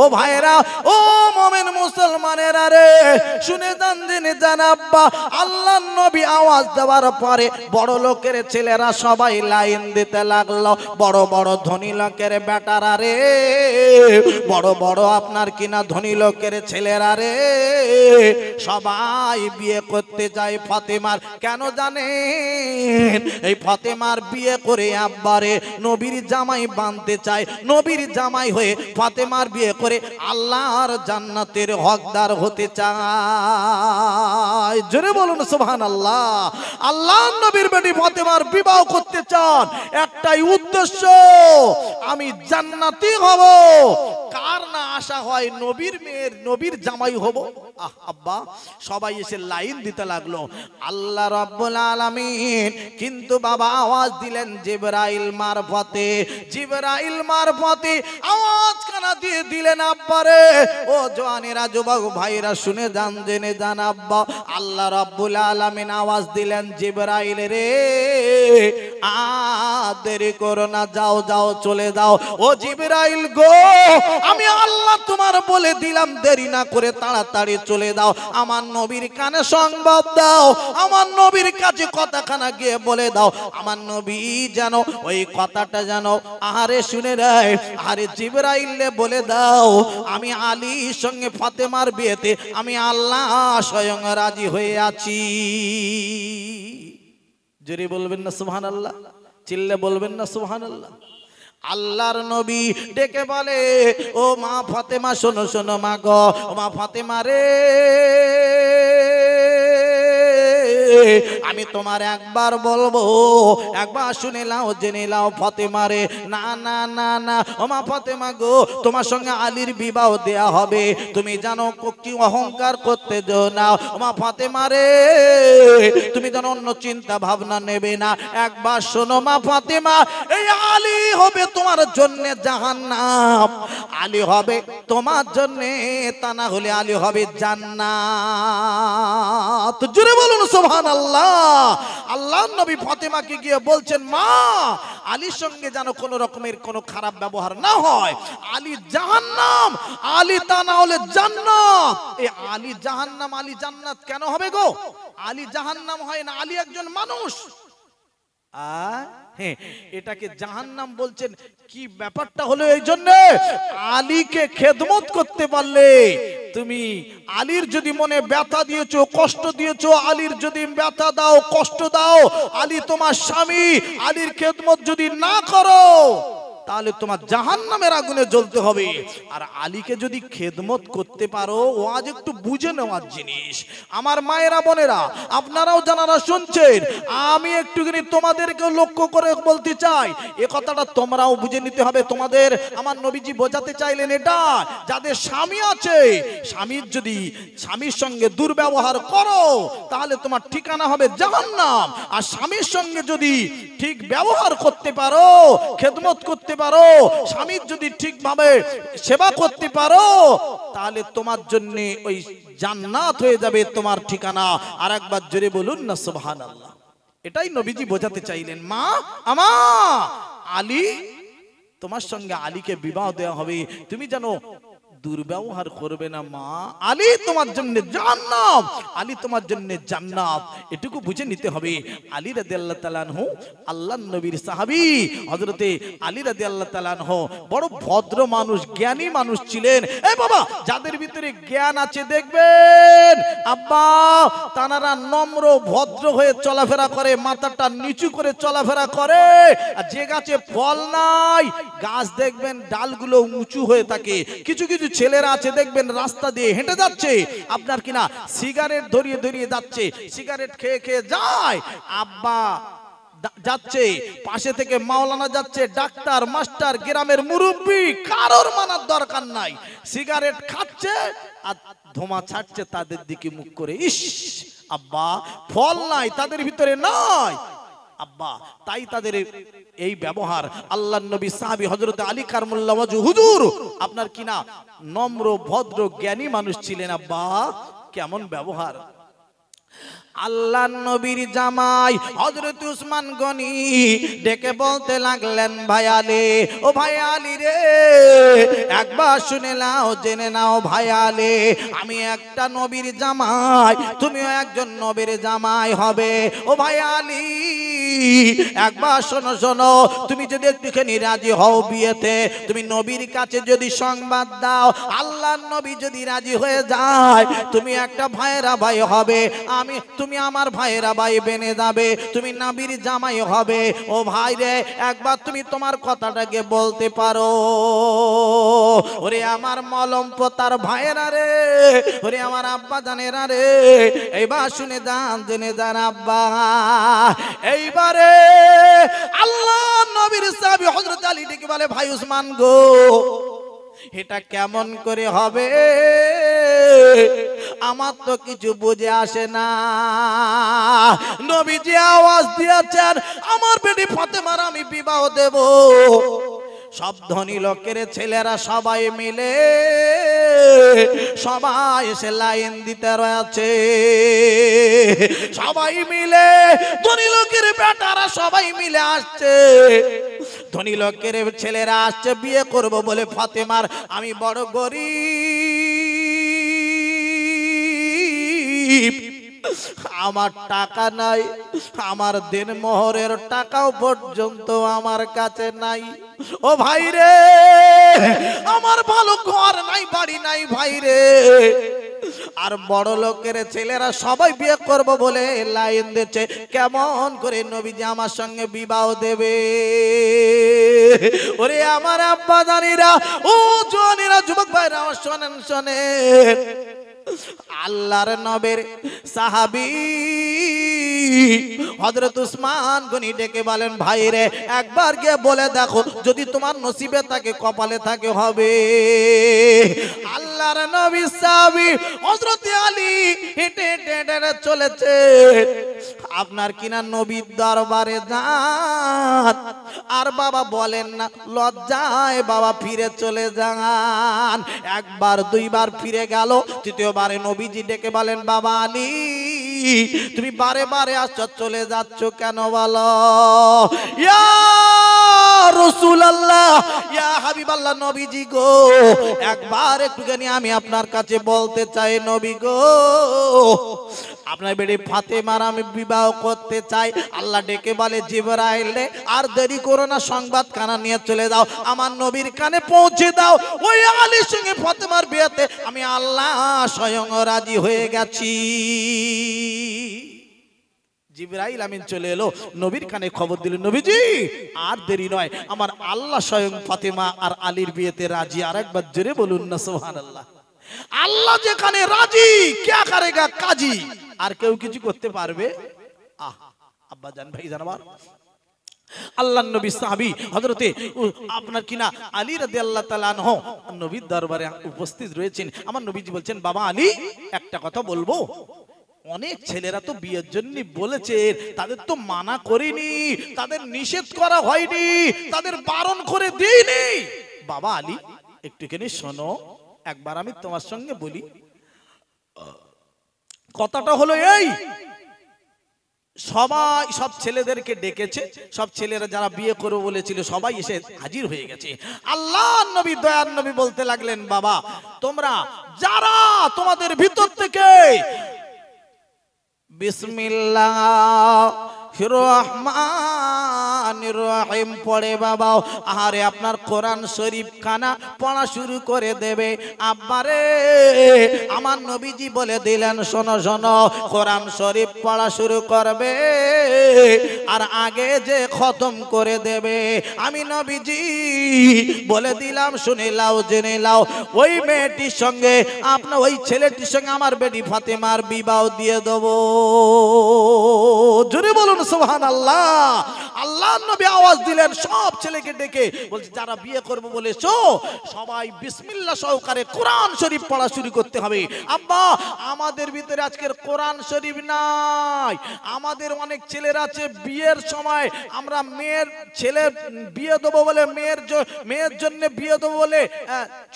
ও ভাইরা, ও মোমেন মুসলমানেরা রে, শুনে যান জেনে যান আব্বা। আল্লাহর নবী আওয়াজ দেওয়ার পরে বড় লোকের ছেলেরা সবাই লাইন দিতে লাগলো, বড় বড় ধনী লোকের বেটারা রে, বড় বড় আপনার কিনা ধনী লোকের ছেলেরা রে, সবাই বিয়ে করতে যায় ফাতেমার। কেন জানেন? এই ফাতেমার বিয়ে করে আব্বারে নবীর জামাই বানতে চায়, নবীর জামাই হয়ে ফাতেমার বিয়ে করে আল্লাহর জান্নাতের হকদার হতে চায়। জোরে বলুন সুবহানাল্লাহ। আল্লাহর নবীর বেটি ফাতেমার বিবাহ করতে চান, একটাই উদ্দেশ্য, আমি জান্নাতি হব। কার না আশা হয় নবীর মেয়ের নবীর জামাই হব? আব্বা সবাই এসে লাইন দিতে লাগলো। আল্লাহ রাব্বুল আলামিন কিন্তু বাবা আওয়াজ দিলেন জিবরাইল মারফতে, জিবরাইল মারফতে আওয়াজ কানা দিয়ে দিলেন আব্বারে। ও জওয়ানেরা যুবক ভাইরা শুনে যান জেনে যান আব্বা, আল্লাহ রাব্বুল আলামিন আওয়াজ দিলেন জিবরাইল রে, দেরি করো না, যাও যাও চলে যাও। ও জিবরাইল গো, আমি আল্লাহ তোমার বলে দিলাম, দেরি না করে তাড়াতাড়ি চলে দাও, আমার নবীর কানে সংবাদ দাও, আমার নবীর কাছে কথাখানা গিয়ে বলে দাও, আমার নবী যেন ওই কথাটা যেন আহারে শুনে নেয়। আরে জিবরাইলে বলে দাও, আমি আলীর সঙ্গে ফাতেমার বিয়েতে আমি আল্লাহ স্বয়ং রাজি হয়ে আছি। জোরে বলবেন না সুবহানাল্লাহ? চিল্লে বলবেন না সুবহানাল্লাহ? আল্লাহর নবী ডেকে বলে, ও মা ফাতেমা শোনো শোনো মা গো, ও মা ফাতেমা রে, আমি তোমার একবার বলবো, একবার শুনে নাও, জেনে নাও ফাতেমা রে। না না না না, ও মা ফাতেমা গো, তোমার সঙ্গে আলীর বিবাহ দেয়া হবে, তুমি জানো কি অহংকার করতে যাও না। ও মা ফাতেমা রে, তুমি যেন অন্য চিন্তা ভাবনা নেবে না, একবার শোনো মা ফাতেমা, এই আলী হবে তোমার জন্য জাহান্নাম, আলী হবে তোমার জন্য, তা না হলে আলী হবে জান্নাত। জোরে বলুন সুবহানাল্লাহ। আল্লাহর নবী ফাতেমাকে গিয়ে বলছেন, মা আলীর সঙ্গে যেন কোন রকমের কোন খারাপ ব্যবহার না হয়, আলী জাহান্নাম, আলী তা না হলে জান্নাত। এই আলী জাহান্নাম আলী জান্নাত কেন হবে গো? আলী জাহান্নাম হয় না, আলী একজন মানুষ। এটাকে জাহান্নাম বলছেন, কি ব্যাপারটা হলো? এই জন্য আলীকে খেদমত করতে পারলে, তুমি আলীর যদি মনে ব্যথা দিয়েছো, কষ্ট দিয়েছো, আলীর যদি ব্যথা দাও, কষ্ট দাও, আলী তোমার স্বামী, আলীর খেদমত যদি না করো, তাহলে তোমার জাহান্নামের আগুনে জ্বলতে হবে। আর আলীকে যদি খেদমত করতে পারো, ও আজ একটু বুঝে নেওয়ার জিনিস। আমার মায়েরা বোনেরা, আপনারাও যারা শুনছেন, আমি একটুখানি তোমাদেরকে লক্ষ্য করে বলতে চাই, এ কথাটা তোমরাও বুঝে নিতে হবে। তোমাদের আমার নবীজি বোঝাতে চাইলেন এটা, যাদের স্বামী আছে, স্বামীর সঙ্গে দুর্ব্যবহার করো, তাহলে তোমার ঠিকানা হবে জাহান্নাম। আর স্বামীর সঙ্গে যদি ঠিক ব্যবহার করতে পারো, খেদমত করতে পারো, স্বামীর যদি ঠিকভাবে সেবা করতে পারো, তাহলে তোমার জন্য ওই জান্নাত হয়ে যাবে তোমার ঠিকানা। আর একবার জোরে বলুন না সুবহানাল্লাহ। এটাই নবীজি বোঝাতে চাইলেন, মা আমার আলী, তোমার সঙ্গে আলীকে বিবাহ দেওয়া হবে, তুমি জানো দুর্ব্যবহার করবে না মা, আলী তোমার জন্য জান্নাত, আলী তোমার জন্য জান্নাত, এটুকু বুঝে নিতে হবে। আলী রাদিয়াল্লাহু তাআলা আনহু আল্লাহর নবীর সাহাবী, হযরতে আলী রাদিয়াল্লাহু তাআলা আনহু বড় ভদ্র মানুষ, জ্ঞানী মানুষ ছিলেন। এই বাবা, যাদের ভিতরে জ্ঞান আছে দেখবেন আব্বা তানারা নম্র ভদ্র হয়ে চলাফেরা করে, মাথাটা নিচু করে চলাফেরা করে। আর যে গাছে ফল নাই, গাছ দেখবেন ডালগুলো উঁচু হয়ে থাকে। কিছু কিছু ছেলেরা আছে দেখবেন রাস্তা দিয়ে হেঁটে যাচ্ছে, আপনার কিনা সিগারেট ধরিয়ে ধরিয়ে যাচ্ছে, সিগারেট খেয়ে খেয়ে যায়। আব্বা যাচ্ছে, পাশে থেকে মাওলানা যাচ্ছে, ডাক্তার, মাস্টার, গ্রামের মুরব্বী, কারোর মানার দরকার নাই, সিগারেট খাচ্ছে আর ধোঁয়া ছাড়ছে তাদের দিকে মুখ করে। ইস আব্বা, ফল নাই তাদের ভিতরে নাই আব্বা, তাই তাদের এই ব্যবহার। আল্লাহর নবী সাহাবী হযরত আলী কারমুল্লাহ ওয়াজহু হুজুর আপনার কিনা নম্র ভদ্র জ্ঞানী মানুষ ছিলেন। আব্বা কেমন ব্যবহার। আল্লাহর নবীর জামাই হযরত উসমান গনি ডেকে বলতে লাগলেন, ভাই আলী, ও ভাই আলী রে, একবার শুনে নাও, জেনে নাও ভাই আলী, আমি একটা নবীর জামাই, তুমিও একজন নবীর জামাই হবে। ও ভাই আলী, একবার শোনো শোনো, তুমি যদি একটুখানি রাজি হও বিয়েতে, তুমি নবীর কাছে যদি সংবাদ দাও, আল্লাহর নবী যদি রাজি হয়ে যায়, তুমি একটা ভাইয়েরা ভাই হবে, তুমি আমার ভাইয়েরা ভাই বেনে যাবে, তুমি নবীর জামাই হবে। ও ভাই রে, একবার তুমি তোমার কথাটাকে বলতে পারো। ওরে আমার মলম পোতার ভাইয়েরা রে, ওরে আমার আব্বা জানেরা রে, এইবার শুনে যান, জেনে যান আব্বা। এইবারে আল্লাহ নবীর সাহাবী হযরত আলী ডেকে বলে, ভাই উসমান গো, এটা কেমন করে হবে, আমার তো কিছু বুঝে আসে না। নবীজি আওয়াজ দিয়েছেন, আমার বেটি ফাতেমার আমি বিবাহ দেব। সব ধনী লোকের ছেলেরা সবাই মিলে সবাই এসে লাইন দিতে রয়েছে, সবাই মিলে ধনী লোকের বেটারা সবাই মিলে আসছে। ধনী লোকের ছেলেরা আসছে বিয়ে করব বলে ফাতেমার আমি বড় গরিব, আমার টাকা নাই, আমার দেনমোহরের টাকাও পর্যন্ত আমার কাছে নাই। ও ভাই রে, আমার ভালো ঘর নাই, বাড়ি নাই ভাই রে। আর বড় লোকের ছেলেরা সবাই বিয়ে করব বলে লাইন দিচ্ছে, কেমন করে নবীজি আমার সঙ্গে বিবাহ দেবে? ওরে আমার আব্বা জানিরা, ও জওয়ানেরা, যুবক ভাইরা, শোনেন শোনেন, আল্লাহর নবীর সাহাবী হযরত উসমান গনি ডেকে বলেন, ভাই রে একবার গিয়ে বলে দেখো, যদি তোমার নসিবে থাকে, কপালে থাকে হবে। আল্লাহর নবীর সাহাবী হযরত আলী হেঁটে হেঁটে চলেছে, আপনার কিনা নবীর দরবারে যান, আর বাবা বলেন না, লজ্জায় বাবা ফিরে চলে যান। একবার দুইবার ফিরে গেল, তৃতীয়বারে নবীজি ডেকে বলেন, বাবা আলী তুমি বারে বারে আসছো, চলে যাচ্ছ কেন বলো? ইয়া রাসূলুল্লাহ, ইয়া হাবিবাল্লাহ, নবীজি গো, একবার একটুখানি আমি আপনার কাছে বলতে চাই, নবী গো, আপনার বেটি ফাতেমার আমি বিবাহ করতে চাই। আল্লাহ ডেকে বলে, জিবরাইল রে আর দেরি করো না, সংবাদ কানা নিয়ে চলে যাও, আমার নবীর কানে পৌঁছে দাও, ওই আলীর সঙ্গে ফাতেমার বিয়েতে আমি আল্লাহ স্বয়ং রাজি হয়ে গেছি। জিবরাইল আমিন চলে এলো, নবীর কানে খবর দিল, নবীজি আর দেরি নয়, আমার আল্লাহ স্বয়ং ফাতেমা আর আলীর বিয়েতে রাজি। আর একবার জোরে বলুন না সুবহানাল্লাহ। আল্লাহ যেখানে রাজি, কে করেগা কাজী? আর কেউ কিছু করতে পারবে? আব্বা জান, ভাই জান আমার, আল্লাহর নবী সাহাবী হযরতে আপনার কিনা আলী রাদিয়াল্লাহু তাআলা আনহু নবীর দরবারে উপস্থিত রয়েছেন। আমার নবীজি বলছেন, বাবা আলী একটা কথা বলবো? অনেক ছেলেরা তো বিয়ের জন্য বলেছে, তাদের তো মানা করিনি, তাদের নিষেধ করা হয়নি, তাদের বারণ করে দিইনি। বাবা আলী একটুখানি শোনো, একবার আমি তোমার সঙ্গে বলি। কথাটা হলো এই, সবাই সব ছেলেদেরকে ডেকেছে, সব ছেলেরা যারা বিয়ে করবে বলেছিল সবাই এসে হাজির হয়ে গেছে। আল্লাহর নবী দয়ার নবী বলতে লাগলেন, বাবা তোমরা যারা তোমাদের ভিতর থেকে বিসমিল্লাহির রহমানির রহিম পড়ে বাবা, আরে আপনার কোরআন শরীফ খানা পড়া শুরু করে দেবে। আব্বারে আমার নবীজি বলে দিলেন, শোনো শোনো, কোরআন শরীফ পড়া শুরু করবে আর আগে যে খতম করে দেবে আমি নবীজি বলে দিলাম, শুনে লাও, জেনে লাও, ওই মেয়েটির সঙ্গে আপনার ওই ছেলেটির সঙ্গে আমার বেটি ফাতেমার বিবাহ দিয়ে দেবো। জোরে বলুন সুবহানাল্লাহ। আল্লাহর নবী আওয়াজ দিলেন, সব ছেলেকে ডেকে বলছে, যারা বিয়ে করবে বলেছো সবাই বিসমিল্লাহ সহকারে কোরআন শরীফ পড়া শুরু করতে হবে। আব্বা আমাদের ভিতরে আজকের কোরআন শরীফ নাই, আমাদের অনেক ছেলেরা আছে বিয়ের সময় আমরা মেয়ের ছেলে বিয়ে দেবো বলে, মেয়ের জন্য বিয়ে দেবো বলে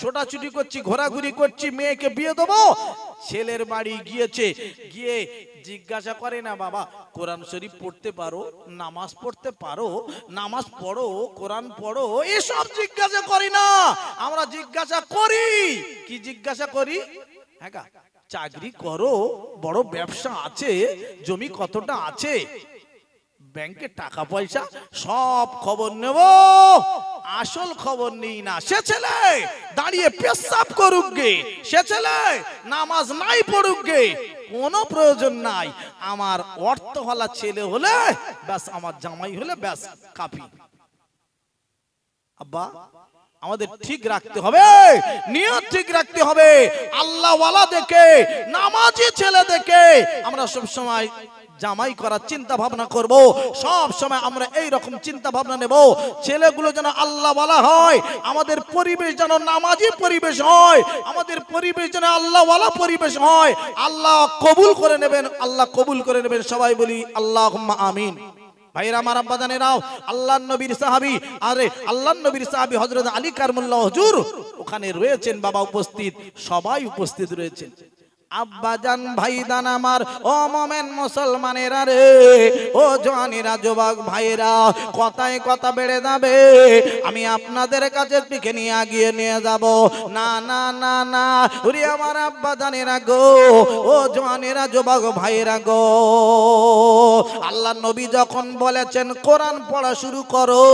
ছোটাছুটি করছি, ঘোরাঘুরি করছি, মেয়েকে বিয়ে দেবো। ছেলের বাড়ি গিয়েছে, গিয়ে জিজ্ঞাসা করে না, বাবা কোরআন শরীফ পড়তে পারো, নামাজ পড়তে পারো, নামাজ পড়ো, কোরআন পড়ো, এসব জিজ্ঞাসা করি না। আমরা জিজ্ঞাসা করি কি? জিজ্ঞাসা করি, হ্যাঁ চাকরি করো, বড় ব্যবসা আছে, জমি কতটা আছে, ব্যাংকে টাকা পয়সা, সব খবর নেব, আসল খবর নেই না। সে ছেলে দাঁড়িয়ে পেশাব করুক গে, সে ছেলে নামাজ নাই পড়ুক গে, কোনো প্রয়োজন নাই। আমার অর্থওয়ালা ছেলে হলে ব্যাস, আমার জামাই হলে ব্যাস কাফি। আব্বা আমাদের ঠিক রাখতে হবে, নিয়ত ঠিক রাখতে হবে। আল্লাহওয়ালা দেখে, নামাজি ছেলে দেখে আমরা সব সময় জামাই করার চিন্তা ভাবনা করব। সব সময় আমরা এই রকম চিন্তা ভাবনা নেব, ছেলেগুলো যেন আল্লাহওয়ালা হয়, আমাদের পরিবেশ যেন নামাজি পরিবেশ হয়, আমাদের পরিবেশ যেন আল্লাহওয়ালা পরিবেশ হয়। আল্লাহ কবুল করে নেবেন, আল্লাহ কবুল করে নেবেন। সবাই বলি আল্লাহুম্মা আমিন। ভাইরা আমার, আব্বা জানেরাও, আল্লাহর নবীর সাহাবী, আরে আল্লাহর নবীর সাহাবী হযরত আলী কারমুল্লাহ হুজুর ওখানে রয়েছেন, বাবা উপস্থিত, সবাই উপস্থিত রয়েছেন। আব্বাজান ভাইদান আমার, ও মোমেন মুসলমানেরা রে, ও জওয়ানেরা যুবক ভাইরা, কথায় কথা বেড়ে যাবে, আমি আপনাদের কাছে পিকে নিয়ে আগিয়ে নিয়ে যাব। না না না না, ওরে আমার আব্বাজানেরা গো, ও জওয়ানেরা যুবক ভাইরা গো, আল্লাহ নবী যখন বলেছেন কোরআন পড়া শুরু করো,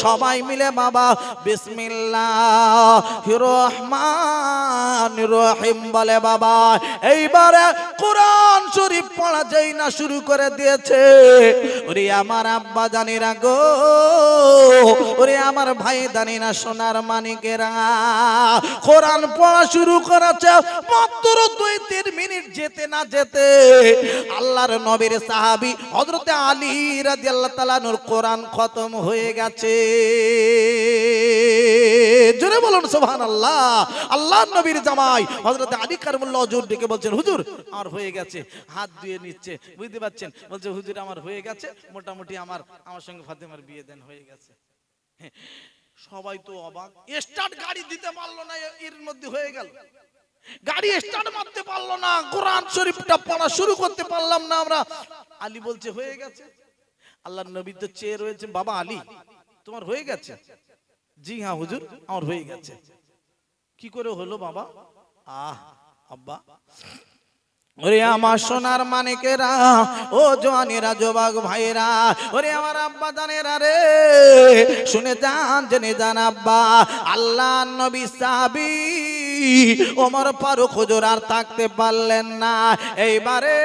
সবাই মিলে বাবা বিসমিল্লাহির রহমানির রহিম বলে বাবা। এইবারে কোরআন শরীফ পড়া যেই না শুরু করে দিয়েছে, ওরে আমার আব্বা জানিরা গো, ওরে আমার ভাই জানিনা সোনার মানিকেরা, কোরআন পড়া শুরু করেছে মাত্র 2-3 মিনিট যেতে না যেতে আল্লাহর নবীর সাহাবী হযরত আলী রাদিয়াল্লাহু তাআলা নূর কোরআন খতম হয়ে গেছে। জোরে বলুন সুবহানাল্লাহ। আল্লাহর নবীর জামাই হযরত আলী কারমুল্লাহ হুজুর ডেকে বলছেন, হুজুর আমার হয়ে গেছে, হাত ধুয়ে নিচ্ছে, বুঝতে পারছেন, বলছে হুজুর আমার হয়ে গেছে, মোটামুটি আমার সঙ্গে ফাতেমার বিয়ে দেন হয়ে গেছে। সবাই তো অবাক, স্টার্ট গাড়ি দিতে পারলো না, এর মধ্যে হয়ে গেল, গাড়ি স্টার্ট মারতে পারলো না, কোরআন শরীফটা পড়া শুরু করতে পারলাম না আমরা। আলী বলছে হয়ে গেছে। আল্লাহর নবী তো চেয়ে রয়েছে, বাবা আলী তোমার হয়ে গেছে? জি হ্যাঁ হুজুর আমার হয়ে গেছে। কি করে হলো বাবা? আব্বা, ওরে আমার সোনার মানিকেরা, ও জওয়ানেরা যুবক ভাইরা, ওরে আমার আব্বা জানেরা রে, শুনে যান জেনে যান আব্বা, আল্লাহ নবী সাহাবী ওমর ফারুক হুজুর আর থাকতে পারলেন না। এইবারে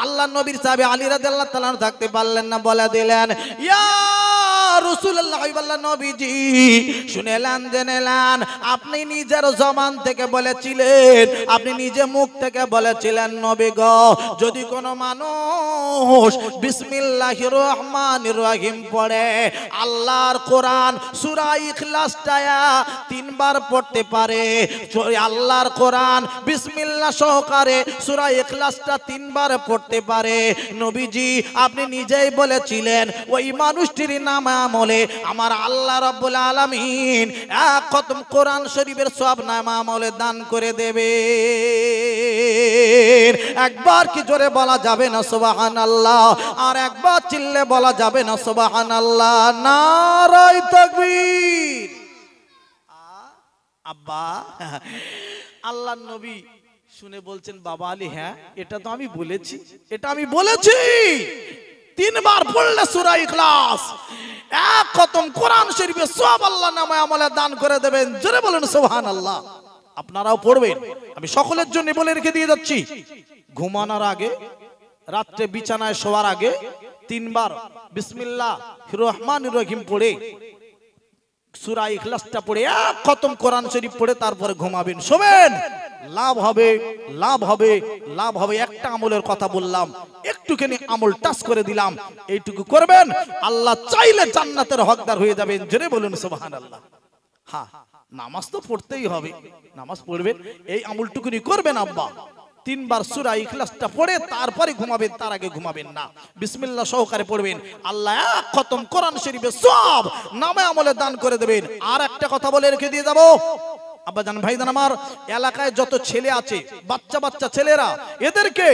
আল্লাহ নবীর সাহাবী আলী রাদিয়াল্লাহু তাআলা থাকতে পারলেন না, বলে দিলেন ইয়া রাসূলুল্লাহ নবীজি, শুনেলেন জেনেলেন, আপনি নিজের জবান থেকে বলেছিলেন, আপনি নিজে মুখ থেকে বলেছিলেন নবী গো, যদি কোনো মানুষ বিসমিল্লাহির রহমানির রহিম পড়ে আল্লাহর কোরআন সূরা ইখলাসটা 3 বার পড়তে পারে, আল্লাহর কোরআন বিসমিল্লাহ সহকারে সূরা ইখলাসটা 3 বার পড়তে পারে, নবীজি আপনি নিজেই বলেছিলেন ওই মানুষটির নাম আমলে আমার আল্লাহ রাব্বুল আলামিন 1 খতম কোরআন শরীফের সওয়াব নাম আমলে দান করে দেবে। একবার কি জোরে বলা যাবে না সুবহানাল্লাহ? আর একবার চিল্লে বলা যাবে না সুবহানাল্লাহ? নারায়ে তাকবীর। আব্বা, আল্লাহর নবী শুনে বলছেন বাবা আলী, হ্যাঁ এটা তো আমি বলেছি, এটা আমি বলেছি 3 বার পড়লে সূরা ইখলাস 1 খতম কোরআন শরীফের সওয়াব আল্লাহ নামে আমলে দান করে দেবেন। জোরে বলেন সুবহানাল্লাহ। আপনারাও পড়বেন, আমি সকলের জন্য বলে রেখে দিয়ে যাচ্ছি, ঘুমানোর আগে, রাতে বিছানায় শোয়ার আগে 3 বার বিসমিল্লাহির রহমানির রহিম পড়ে সূরা ইখলাসটা পড়ে 1 খতম কোরআন শরীফ পড়ে তারপরে ঘুমাবেন, শোবেন, লাভ হবে, লাভ হবে, লাভ হবে। একটা আমলের কথা বললাম, একটুখানি আমল টাচ করে দিলাম, এইটুকু করবেন, আল্লাহ চাইলে জান্নাতের হকদার হয়ে যাবেন। জোরে বলুন সুবহানাল্লাহ। হ্যাঁ, নামাজ তো পড়তেই হবে, নামাজ পড়বেন, এই আমলটুকুনি করবেন আব্বা। 3 বার সূরা ইখলাসটা পড়ে তারপরে ঘুমাবেন, তার আগে ঘুমাবেন না, বিসমিল্লাহ সহকারে পড়বেন, আল্লাহ 1 খতম কোরআন শরীফের সওয়াব নামে আমলে দান করে দেবেন। আর একটা কথা বলে রেখে দিয়ে যাব, আব্বা জান ভাইজান আমার, এলাকায় যত ছেলে আছে, বাচ্চা বাচ্চা ছেলেরা, এদেরকে,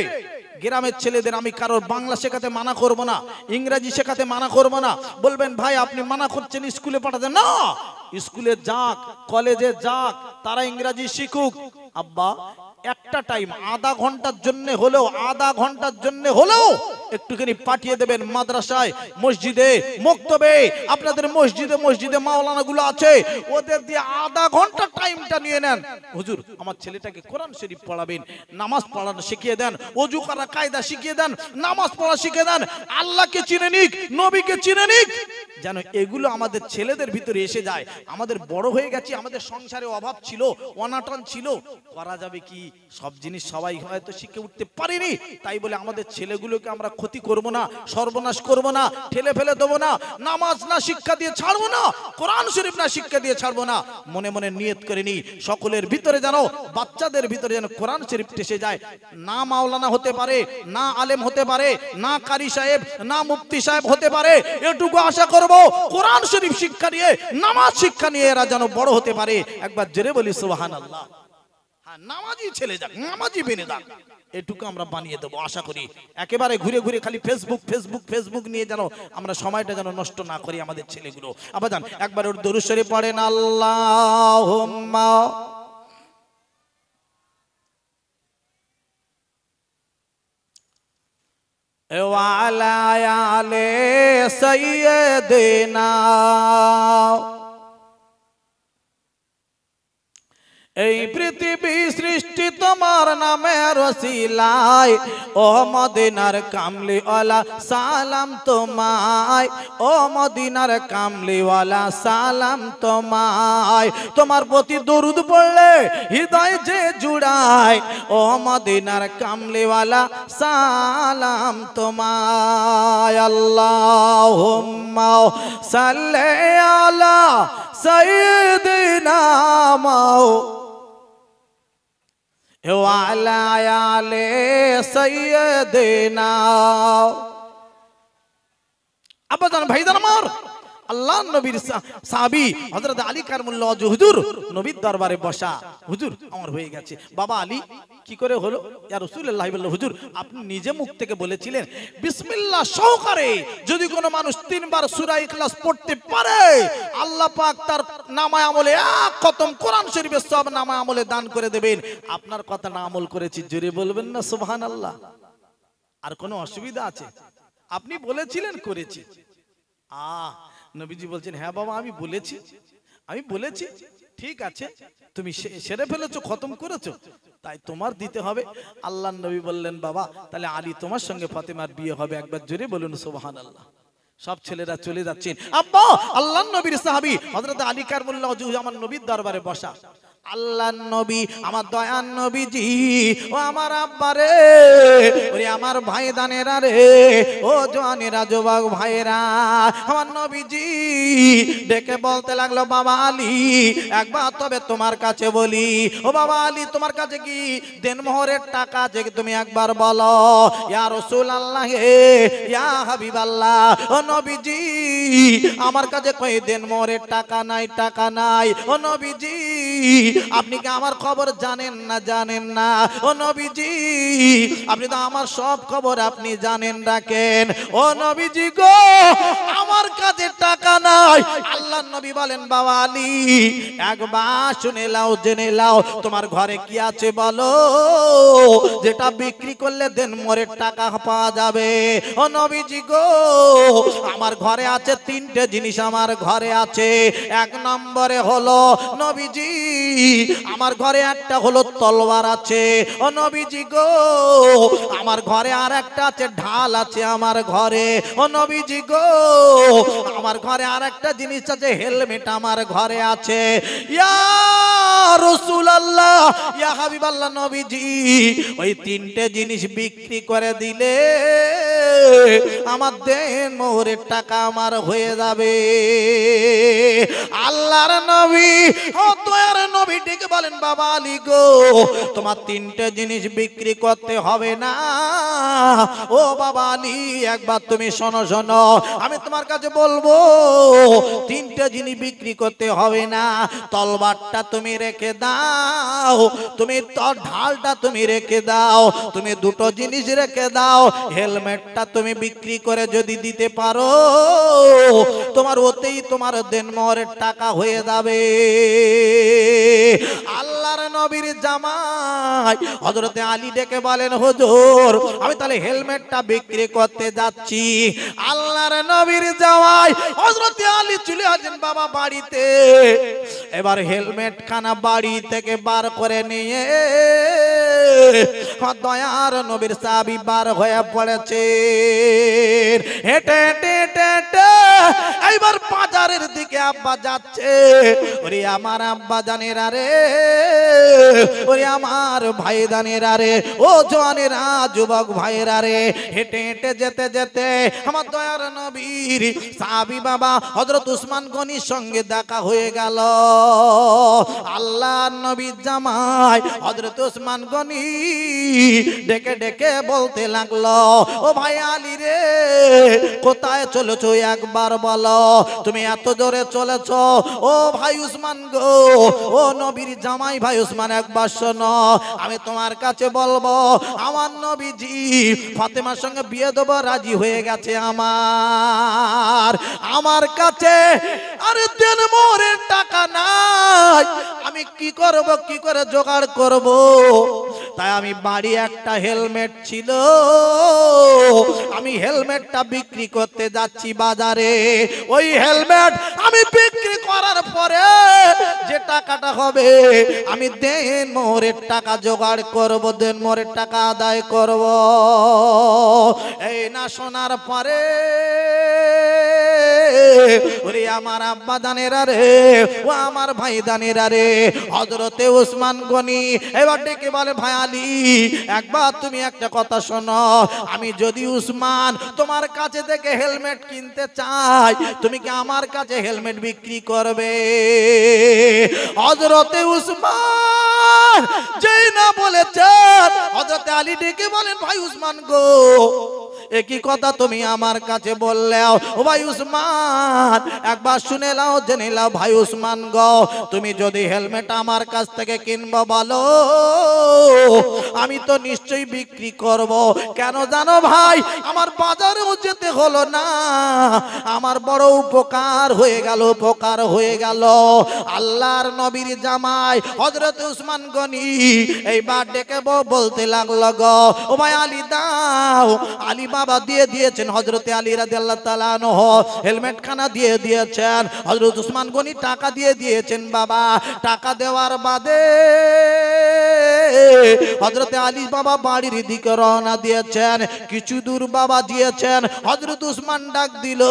গ্রামের ছেলেদের আমি কারোর বাংলা শেখাতে মানা করব না, ইংরেজি শেখাতে মানা করব না। বলবেন ভাই আপনি মানা করছেন স্কুলে পাঠাতে, না, স্কুলে যাক, কলেজে যাক, তারা ইংরেজি শিখুক। আব্বা একটা টাইম আধা ঘন্টার জন্য হলেও, আধা ঘন্টার জন্য হলেও একটুখানি পাঠিয়ে দেবেন মাদ্রাসায়, মসজিদে, মক্তবে, আপনাদের মসজিদে মসজিদে মাওলানা গুলো আছে, ওদের দিয়ে আধা ঘন্টা টাইমটা নিয়ে নেন। হুজুর আমার ছেলেটাকে কোরআন শরীফ পড়াবেন, নামাজ পড়ানো শিখিয়ে দেন, ওযু করা কায়দা শিখিয়ে দেন, নামাজ পড়া শিখিয়ে দেন, আল্লাহকে চিনে নিক, নবীকে চিনে নিক, যেন এগুলো আমাদের ছেলেদের ভিতরে এসে যায়। আমাদের বড় হয়ে গেছি, আমাদের সংসারে অভাব ছিল, অনাটন ছিল, করা যাবে কি, সব জিনিস সবাই হয়তো শিখে উঠতে পারিনি, তাই বলে আমাদের ছেলেগুলোকে আমরা ক্ষতি করব না, সর্বনাশ করব না, ঠেলে ফেলে দেব না, নামাজ না শিক্ষা দিয়ে ছাড়বো না, কোরআন শরীফ না শিক্ষা দিয়ে ছাড়বো না। মনে মনে নিয়ত করে নি, সকলের ভিতরে যেন, বাচ্চাদের ভিতরে যেন কোরআন শরীফ এসে যায়। না মাওলানা হতে পারে, না আলেম হতে পারে, না কারি সাহেব, না মুফতি সাহেব হতে পারে, এটুকু আশা করব কোরআন শরীফ শিক্ষা নিয়ে, নামাজ শিক্ষা নিয়ে এরা যেন বড় হতে পারে। একবার জোরে বলি সুবহানাল্লাহ। হ্যাঁ, নামাজি ছেলে যাক, নামাজি বেনে যাক, এটুকু আমরা বানিয়ে দেবো আশা করি। একেবারে ঘুরে ঘুরে খালি ফেসবুক ফেসবুক ফেসবুক নিয়ে যেন আমরা সময়টা যেন নষ্ট না করি আমাদের ছেলেগুলো। আবার যান একবার ওর দরুদ শরীফ পড়েন, আল্লাহুম্মা ওয়া আলা আলি সাইয়্যিদিনা। এই পৃথিবী সৃষ্টি তোমার নামের ওসিলায়, ও মদিনার কামলিওয়ালা সালাম তোমায়, ও মদিনার কামলিওয়ালা সালাম তোমায়। তোমার প্রতি দরুদ পড়লে হৃদয় যে জুড়ায়, ও মদিনার কামলিওয়ালা সালাম তোমায়। আল্লাহুম্মা সাল্লি আলা সাইয়্যিদিনা ওয়া আলা আলি সাইয়্যিদিনা। আব্বাজান ভাইজান আমার, আল্লাহ নবীর সাহাবী হযরত আলী কারমুল্লাহ ওয়াজহু হুজুর নবীর দরবারে বসা। হুজুর আমার হয়ে গেছে। বাবা আলী কি করে হলো? ইয়া রাসূলুল্লাহ বলল, হুজুর আপনি নিজে মুখ থেকে বলেছিলেন বিসমিল্লাহ সহকারে যদি কোনো মানুষ 3 বার সূরা ইখলাস পড়তে পারে, আল্লাহ পাক তার নামায়ে আমলে এক খতম কোরআন শরীফের সব নামায়ে আমলে দান করে দেবেন। আপনার কথা না আমল করেছি, জোরে বলবেন না সুবহানাল্লাহ। আর কোনো অসুবিধা আছে? আপনি বলেছিলেন করেছি। নবীজি বলছেন, হ্যাঁ বাবা আমি বলেছি ঠিক আছে, তুমি সেরে ফেলেছো, খতম করেছো, তাই তোমার দিতে হবে। আল্লাহ নবী বললেন, বাবা তাহলে আলী তোমার সঙ্গে ফাতেমার বিয়ে হবে। একবার জোরে বলুন সুবহানাল্লাহ। সব ছেলেরা চলে যাচ্ছেন। আব্বা আল্লাহ নবীর সাহাবী হযরত আলী কারমুল্লাহ ওয়াজহু আমার নবীর দরবারে বসা। আল্লাহ নবী আমার দয়ান নবীজি, ও আমার আব্বা রে, ওরে আমার ভাই দানেরা রে, ও জওয়ানেরা যুবক ভাইরা, আমার নবীজি ডেকে বলতে লাগলো, বাবা আলী একবার তবে তোমার কাছে বলি, ও বাবা আলী তোমার কাছে কি দেনমোহরের টাকা আছে তুমি একবার বলো। ইয়া রাসূলুল্লাহ ইয়া হাবিবাল্লাহ, ও নবীজি আমার কাছে কই দেনমোহরের টাকা নাই। ও নবীজি আপনি কি আমার খবর জানেন না? ও নবীজি আপনি তো আমার সব খবর আপনি জানেন রাখেন। ও নবীজি গো আমার কাছে টাকা নাই। আল্লাহ নবী বলেন, বাবা আলী একবার শুনে লাও, জেনে লাও, তোমার ঘরে কি আছে বলো, যেটা বিক্রি করলে দেনমোহরের টাকা পাওয়া যাবে। ও নবীজি গো আমার ঘরে আছে 3টে জিনিস আমার ঘরে আছে। 1 নম্বরে হলো নবীজি আমার ঘরে একটা হলো তলোয়ার আছে। ও নবীজি গো আমার ঘরে আর একটা আছে ঢাল আছে আমার ঘরে। ও নবীজি গো আমার ঘরে আর একটা জিনিস আছে হেলমেট আমার ঘরে আছে। ইয়া রাসূলুল্লাহ ইয়া হাবিবাল্লাহ নবীজি ওই 3টে জিনিস বিক্রি করে দিলে আমার দেনমোহরের টাকা আমার হয়ে যাবে। আল্লাহর নবী ও দয়ার নবী ডেকে বলেন, বাবা আলী গো তোমার 3টে জিনিস বিক্রি করতে হবে না। ও বাবা আলী একবার তুমি শোনো, আমি তোমার কাছে বলবো 3টে জিনিস বিক্রি করতে হবে না। তলবারটা তুমি রেখে দাও, তুমি ঢালটা তুমি রেখে দাও, তুমি 2টো জিনিস রেখে দাও। হেলমেটটা তুমি বিক্রি করে যদি দিতে পারো তোমার ওতেই তোমার দেনমোহরের টাকা হয়ে যাবে। আল্লাহর নবীর জামাই হযরতে আলী ডেকে বলেন, হুজুর আমি তাহলে হেলমেটটা বিক্রি করতে যাচ্ছি। আল্লাহর নবীর জামাই হযরতে আলী চলে আসেন বাবা বাড়িতে। এবার হেলমেট খানা বাড়ি থেকে বার করে নিয়ে দয়ার নবীর সাহাবী বার হয়ে পড়েছে। হেঁটে হেঁটে হেঁটে এইবার বাজারের দিকে আব্বা যাচ্ছে। ওরে আমার আব্বা জানেরা রে, ওরে আমার ভাই দানেরা রে, ও জওয়ানেরা যুবক ভাইরা রে, হেঁটে হেঁটে যেতে যেতে আমার দয়ার নবীর সাহাবী বাবা হযরত উসমান গনির সঙ্গে দেখা হয়ে গেল। আল্লাহর নবীর জামাই হযরত উসমান গনি ডেকে ডেকে বলতে লাগলো, ও ভাই আলী রে কোথায় চলেছো একবার বলো, তুমি এত জোরে চলেছ ও ভাই উসমান গো, ও নবীর জামাই ভাই উসমান, একবার শোনো, আমি তোমার কাছে বলবো আমার নবীজি ফাতেমার সঙ্গে বিয়ে দেবো রাজি হয়ে গেছে আমার কাছে আরে দেন মোরের টাকা নাই, আমি কি করব, কি করে জোগাড় করব? তাই আমি বাড়ি একটা হেলমেট ছিল, আমি হেলমেটটা বিক্রি করতে যাচ্ছি বাজারে। ওই হেলমেট আমি বিক্রি করার পরে যে টাকাটা হবে আমি দেন মোরের টাকা জোগাড় করব, দেন মোরের টাকা আদায় করব। এই না শোনার পরে ওরে আমার আব্বা দানেরা রে, ও আমার ভাই দানেরা রে, হযরতে ওসমান গনি এবার ডেকে বলে ভাই আলী, একবার তুমি একটা কথা শোনো, আমি যদি উসমান তোমার কাছে থেকে হেলমেট কিনতে চাই, তুমি কি আমার কাছে হেলমেট বিক্রি করবে? হযরতে উসমান যেই না বলেছেন, হযরতে আলী ডেকে বলেন ভাই উসমান গো, একই কথা তুমি আমার কাছে বললে, ও ভাই উসমান একবার শুনে নাও, জেনে নাও ভাই উসমান গো, তুমি যদি হেলমেট আমার কাছ থেকে কিনবো বলো, আমি তো নিশ্চয়ই বিক্রি করব। কেন জানো ভাই, আমার বাজারেও যেতে হলো না, আমার বড় উপকার হয়ে গেল, উপকার হয়ে গেল। আল্লাহর নবীর জামাই হযরত উসমান গনি এইবার ডেকে বলতে লাগলো গো, ও ভাই আলী দাও। আলী বাবা দিয়ে দিয়েছেন, হযরতে আলী রাদিয়াল্লাহু তাআলা আনহু হেলমেট খানা দিয়ে দিয়েছেন, হযরত উসমান গনি টাকা দিয়ে দিয়েছেন। বাবা টাকা দেওয়ার বাদে হযরতে আলী বাবা বাড়ির দিকে রওনা দিয়েছেন। কিছু দূর বাবা দিয়েছেন, হযরত উসমান ডাক দিল,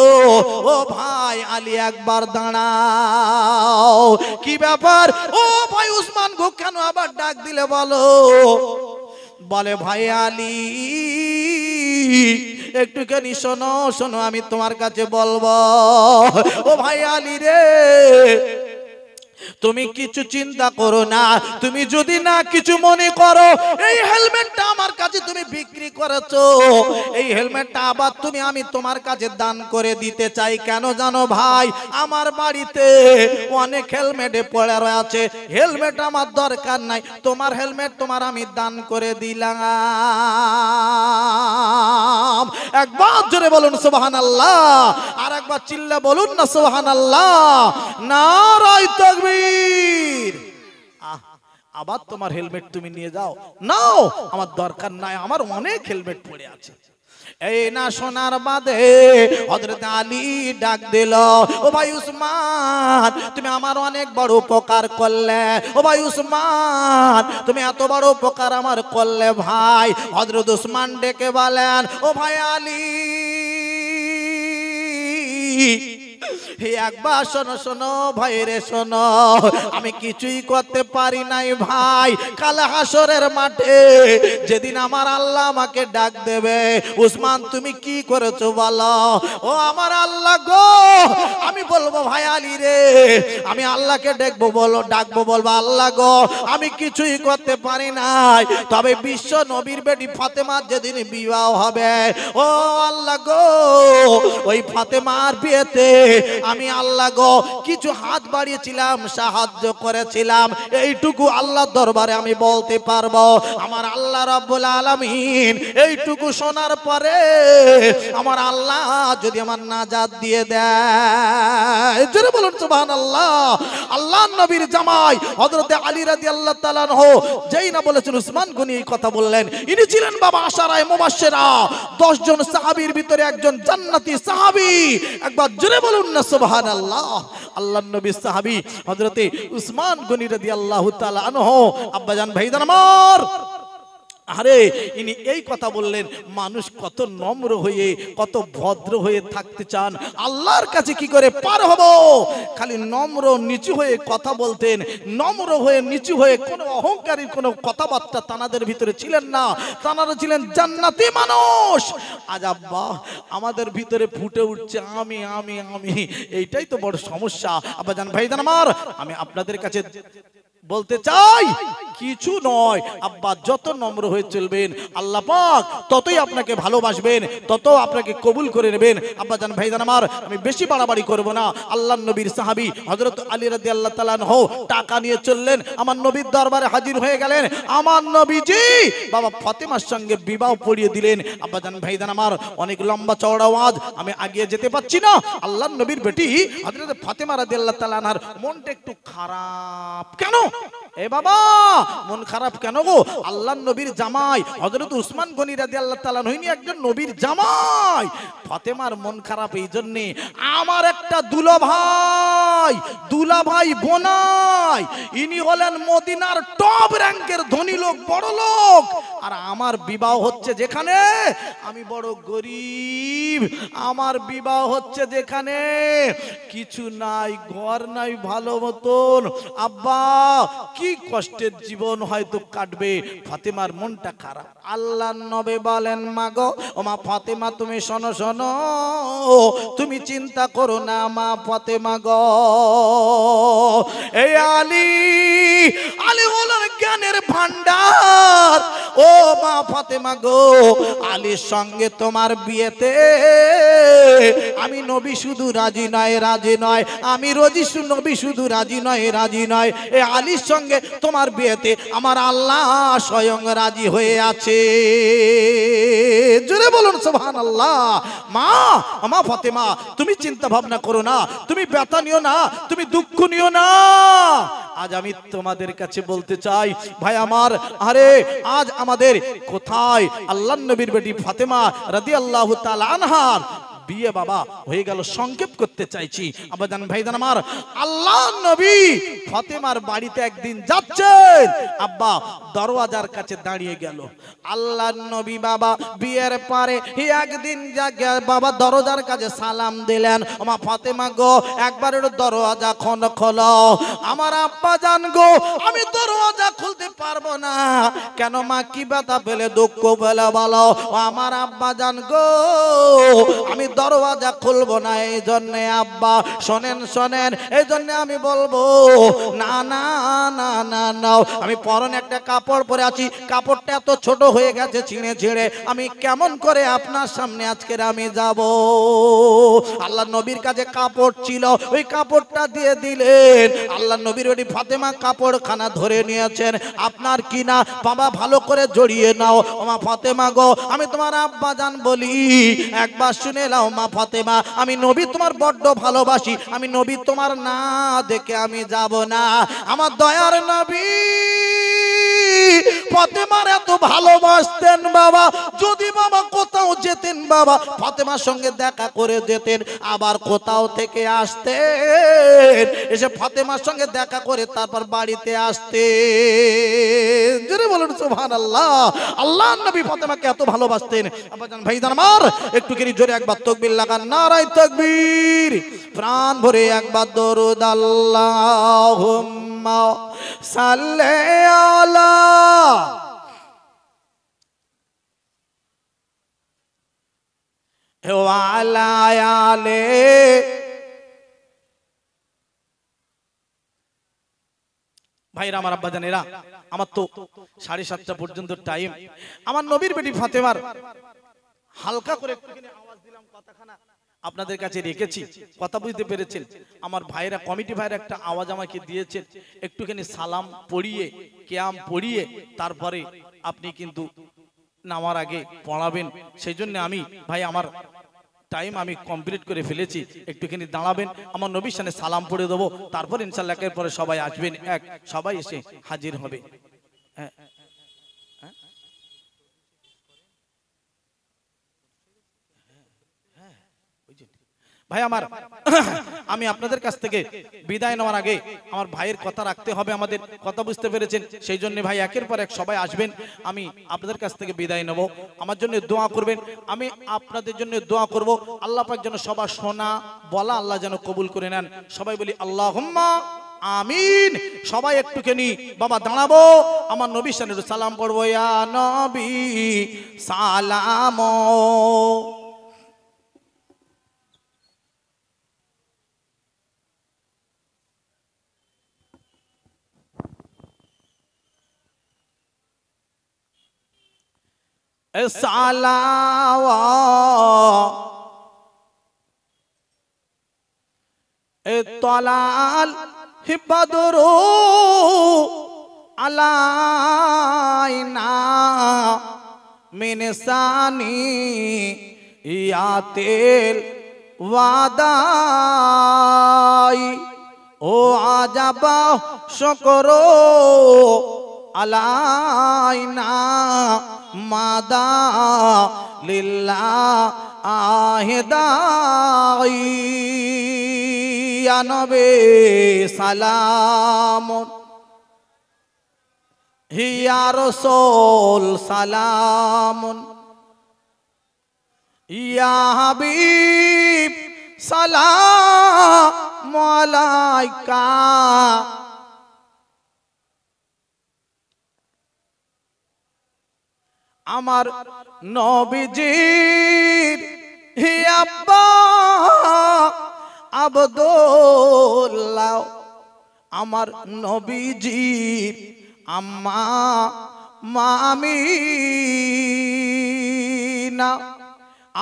ও ভাই আলী একবার দাঁড়াও। কি ব্যাপার? ও ভাই উসমান গো, কেন আবার ডাক দিলে বলো? বলে ভাই আলী একটুখানি শোনো, শোনো আমি তোমার কাছে বলবো। ও ভাই আলী রে, তুমি কিছু চিন্তা করো না, তুমি যদি না কিছু মনে করো, এই হেলমেটটা আমার কাছে তুমি বিক্রি করেছো, এই হেলমেটটা আবার আমি তোমার কাছে দান করে দিতে চাই। কেন জানো ভাই, আমার বাড়িতে অনেক হেলমেটে পড়ে রয়েছে, হেলমেট আমার দরকার নাই, তোমার হেলমেট তোমার আমি দান করে দিলাম। একবার জোরে বলুন সুবহানাল্লাহ, আর একবার চিল্লা বলুন না সুবহানাল্লাহ, নারায়ে তাকবীর। আবার তোমার হেলমেট তুমি নিয়ে যাও, নাও, আমার দরকার নাই, আমার অনেক হেলমেট পড়ে আছে। এই না শোনার বাদে হযরত আলী ডাক দিল, ও ভাই উসমান তুমি আমার অনেক বড় উপকার করলে, ও ভাই উসমান তুমি এত বড় উপকার আমার করলে ভাই। হযরত উসমান ডেকে বলেন, ও ভাই আলী একবার শোনো, শোনো ভাই রে শোনো, আমি কিছুই করতে পারি নাই ভাই। কাল হাসরের মাঠে যেদিন আমার আল্লাহ আমাকে ডাক দেবে, উসমান তুমি কি করেছো বলো? ও আমার আল্লাহ গো, আমি বলবো ভাই আলী রে, আমি আল্লাহকে ডাকবো, ডাকবো, বলবো আল্লাহ গো আমি কিছুই করতে পারি নাই, তবে বিশ্ব নবীর বেটি ফাতেমার যেদিন বিবাহ হবে, ও আল্লাহ গো ওই ফাতেমার বিয়েতে আমি আল্লাহ গো কিছু হাত বাড়িয়েছিলাম, সাহায্য করেছিলাম, এইটুকু আল্লাহর দরবারে আমি বলতে পারবো। আমার আল্লাহ রাব্বুল আলামিন এইটুকু শোনার পরে আমার আল্লাহ যদি আমার নাজাত দিয়ে দেয়, জোরে বলুন সুবহানাল্লাহ। আল্লাহর নবীর জামাই হযরতে আলী রাদিয়াল্লাহু তাআলা আনহু যেই না বলেছেন উসমান গনি এই কথা বললেন, ইনি ছিলেন বাবা আশারায়ে মুবাশশিরা, 10 জন সাহাবীর ভিতরে একজন জান্নাতি সাহাবী। একবার জোরে বলুন না সুবহানাল্লাহ। আল্লাহর নবীর সাহাবী হযরতে উসমান গনি রাদিয়াল্লাহু তাআলা আনহু। আব্বাজান ভাইজান আমার, আরে ইনি এই কথা বললেন, মানুষ কত নম্র হয়ে কত ভদ্র হয়ে থাকতে চান, আল্লাহর কাছে কি করে পার হব? খালি নম্র নিচু হয়ে কথা বলতেন, নম্র হয়ে নিচু হয়ে কোনো অহংকারী কোনো কথাবার্তা তানাদের ভিতরে ছিলেন না, তানারা ছিলেন জান্নাতি মানুষ। আজ আব্বা আমাদের ভিতরে ফুটে উঠছে আমি আমি আমি, এইটাই তো বড় সমস্যা। আব্বাজান ভাইজান আমার, আমি আপনাদের কাছে বলতে চাই, কিছু নয় আব্বা, যত নম্র হয়ে চলবেন আল্লাহ পাক ততই আপনাকে ভালোবাসবেন, তত আপনাকে কবুল করে নেবেন। আব্বা জান ভাইজান আমার, আমি বেশি বাড়াবাড়ি করব না। আল্লাহর নবীর সাহাবী হযরত আলী রাদিয়াল্লাহু তাআলা আনহু টাকা নিয়ে চললেন, আমার নবীর দরবারে হাজির হয়ে গেলেন। আমার নবীজি বাবা ফাতেমার সঙ্গে বিবাহ পড়িয়ে দিলেন। আব্বা জান ভাইজান আমার, অনেক লম্বা চওড়া ওয়াজ, আমি আগিয়ে যেতে পারছি না। আল্লাহর নবীর বেটি হযরত ফাতেমা রাদিয়াল্লাহু তাআলা আনহার মনটা একটু খারাপ। কেন এ বাবা মন খারাপ কেন গো? আল্লাহর নবীর জামাই হযরত উসমান গনি রাদিয়াল্লাহু তাআলা আনহু ইনি একজন নবীর জামাই। ফাতেমার মন খারাপ এই জন্য, আমার একটা দুলাভাই বোনাই, ইনি হলেন মদিনার টপ র্যাঙ্কের ধনী লোক, বড় লোক, আর আমার বিবাহ হচ্ছে যেখানে আমি বড় গরিব, আমার বিবাহ হচ্ছে যেখানে কিছু নাই, ঘর নাই ভালো মতন। আব্বা কি কষ্টের জীবন হয়তো কাটবে। ফাতেমার মনটা খারাপ। আল্লাহর নবী বলেন, মা গো, ও মা ফাতেমা তুমি শোনো শোনো, তুমি চিন্তা করো না মা ফাতেমা গো। এই আলী হলেন জ্ঞানের ভান্ডার। ও মা ফাতেমা গো, আলীর সঙ্গে তোমার বিয়েতে আমি নবী শুধু রাজি নয়, আমি নবী শুধু রাজি নয়, এই আলীর সঙ্গে তোমার বিয়েতে আমার আল্লাহ স্বয়ং রাজি হয়ে আছে। জোরে বলুন সুবহানাল্লাহ। মা ফাতেমা তুমি চিন্তা ভাবনা করো না, তুমি ব্যথা নিও না, তুমি দুঃখ নিও না। আজ আমি তোমাদের কাছে বলতে চাই ভাই আমার, আরে আজ আমাদের কোথায় আল্লাহর নবীর বেটি ফাতেমা রাদিয়াল্লাহু তাআলা আনহার বিয়ে বাবা হয়ে গেল। সংক্ষেপ করতে চাইছি আবাজান ভাইজান আমার, আল্লাহর নবী ফাতেমার বাড়িতে একদিন যাচ্ছেন, আব্বা দরওয়াজার কাছে দাঁড়িয়ে গেল। আল্লাহর নবী বাবা বিয়ের পরে একদিন বাবা দরজার কাছে সালাম দিলেন, মা ফাতেমা গো একবার দরওয়াজা খোলো। আমার আব্বা জান গো, আমি দরওয়াজা খুলতে পারবো না। কেন মা, কি ব্যথা পেলে, দুঃখ পেলে বলো? আমার আব্বা জান গো, আমি দরওয়াজা খুলবো না। এই জন্য আব্বা শোনেন, এই জন্য আমি বলবো না না না না না, আমি পরনে একটা কাপড় পরে আছি, কাপড়টা এত ছোট হয়ে গেছে ছিঁড়ে, আমি কেমন করে আপনার সামনে আজকের আমি যাব? আল্লাহ নবীর কাছে কাপড় ছিল, ওই কাপড়টা দিয়ে দিলেন। আল্লাহ নবীর ওই ফাতেমা কাপড়খানা ধরে নিয়েছেন। আপনার কি না বাবা, ভালো করে জড়িয়ে নাও। মা ফাতেমা গো, আমি তোমার আব্বা জান বলি, একবার শুনে নাও মা ফাতেমা, আমি নবী তোমার বড্ড ভালোবাসি, আমি নবী তোমার না দেখে আমি যাব না। আমার দয়ার নবী ফাতেমার এত ভালোবাসতেন বাবা, যদি বাবা কোথাও যেতেন বাবা ফাতেমার সঙ্গে দেখা করে যেতেন, আবার কোথাও থেকে আসতেন, এসে ফাতেমার সঙ্গে দেখা করে তারপর বাড়িতে আসতেন। জোরে বলুন সুবহানাল্লাহ। আল্লাহর নবী ফাতেমাকে এত ভালোবাসতেন। আব্বাজান ভাইজান আমার, একটু করে জোরে একবার তাকবীর লাগান, নারায়ে তাকবীর। প্রাণ ভরে একবার দরুদ আল্লাহুম্মা সাল্লি আলা ওয়া আলা আলি। ভাইরা আমার, আব্বাজানেরা আমার, তো 7:30 পর্যন্ত টাইম। আমার নবীর বেটি ফাতেমার হালকা করে একটুখানি আওয়াজ দিলাম, কথাখানা আপনাদের কাছে রেখেছি, কথা বুঝতে পেরেছেন? আমার ভাইরা, কমিটি ভাইরা একটা আওয়াজ আমাকে দিয়েছেন, একটুখানি সালাম পড়িয়ে কিয়াম পড়িয়ে তারপরে আপনি কিন্তু নামার আগে পড়াবেন। সেই জন্য আমি ভাই আমার টাইম আমি কমপ্লিট করে ফেলেছি, একটুখানি দাঁড়াবেন, আমার নবীর সামনে সালাম পড়ে দেবো, তারপর ইনশাআল্লাহ একের পরে সবাই আসবেন, সবাই এসে হাজির হবে। হ্যাঁ ভাই আমার, আমি আপনাদের কাছ থেকে বিদায় নেওয়ার আগে আমার ভাইয়ের কথা রাখতে হবে, আমাদের কথা বুঝতে পেরেছেন? সেই জন্য ভাই একের পর এক সবাই আসবেন, আমি আপনাদের কাছ থেকে বিদায় নেব। আমার জন্য দোয়া করবেন, আমি আপনাদের জন্য দোয়া করব। আল্লাহ পাক যেন সবার শোনা বলা আল্লাহ যেন কবুল করে নেন। সবাই বলি আল্লাহুম্মা আমিন। সবাই একটুখানি বাবা দাঁড়াবো, আমার নবীর সামনে সালাম পড়বো, ইয়া নবী সালাম। সালাওয়াত তলাল হিবদরু আলাইনা মিন সানি ইয়াতিল ওয়াদাই ও আজাবা শুকরু আলাইনা মাদা লিল্লাহ আহিদাই ইয়া নবী সালামুন ইয়া রাসূল সালামুন ইয়া হাবিব সালামু আলাইকা আমার নবীজির হি আব্বা আব্দুল্লাহ আমার নবীজির আম্মা আমিনা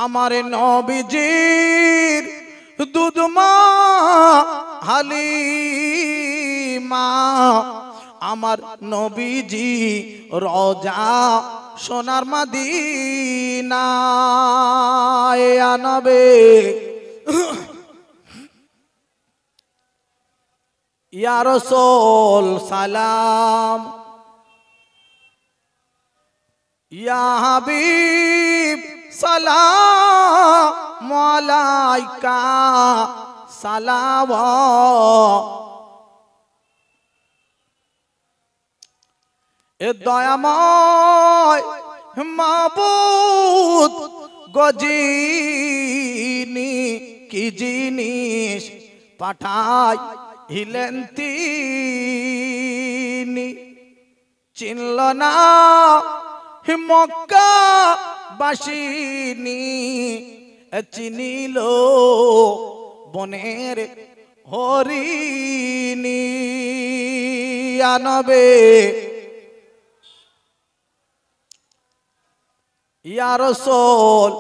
আমার নবীজির দুধমা হালিমা আমার নবীজি রোজা সোনার মদিনা ইয়া নবী ইয়া রাসূল সালাম ইয়া হাবিব সালাম আলাইকা সালাওয়াত এ দয়াময় মাবুদ গজিনি কি জিনিস পাঠাই হিলেন তিনি চিনল না মক্কা বাসিনী চিনিল বনের হরিণী আনবে ইয়া রাসূল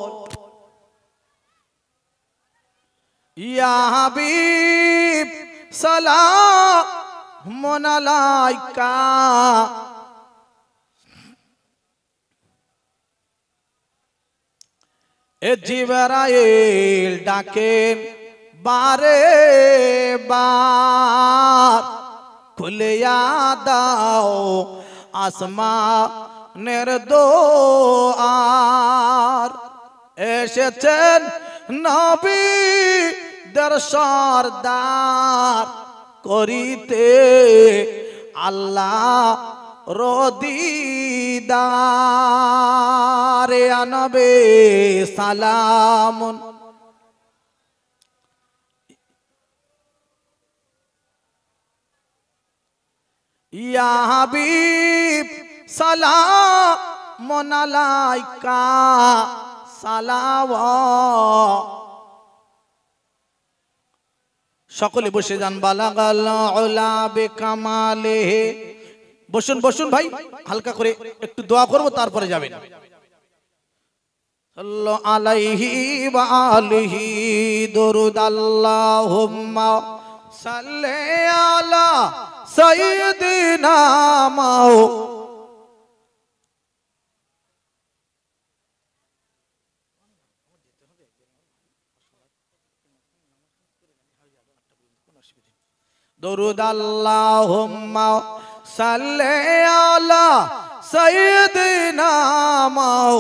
ইয়া হাবিব সালামুন আলাইকা এ জিবরাইল ডাকেন বারে বার খুলিয়া দাও আসমানের দোয়ার এসেছেন নবীদের সরদার করিতে আল্লাহ রদিদার ইয়া নবী সালামুন ইয়া হাবিব সালামুন আলাইকা সালাওয়াত সকলে বসে যান বালাগাল উলা বিকামালিহি বসুন বসুন ভাই হালকা করে একটু দোয়া করব তারপরে যাবেন সাল্লাল্লাহু আলাইহি ওয়া আলিহি দুরুদ আল্লাহুম্মা সাল্লি আলা সাইয়্যিদিনা মাও দুরুদ আল্লাহুম্মা সাল্লি আলা সাইয়্যিদিনা মাও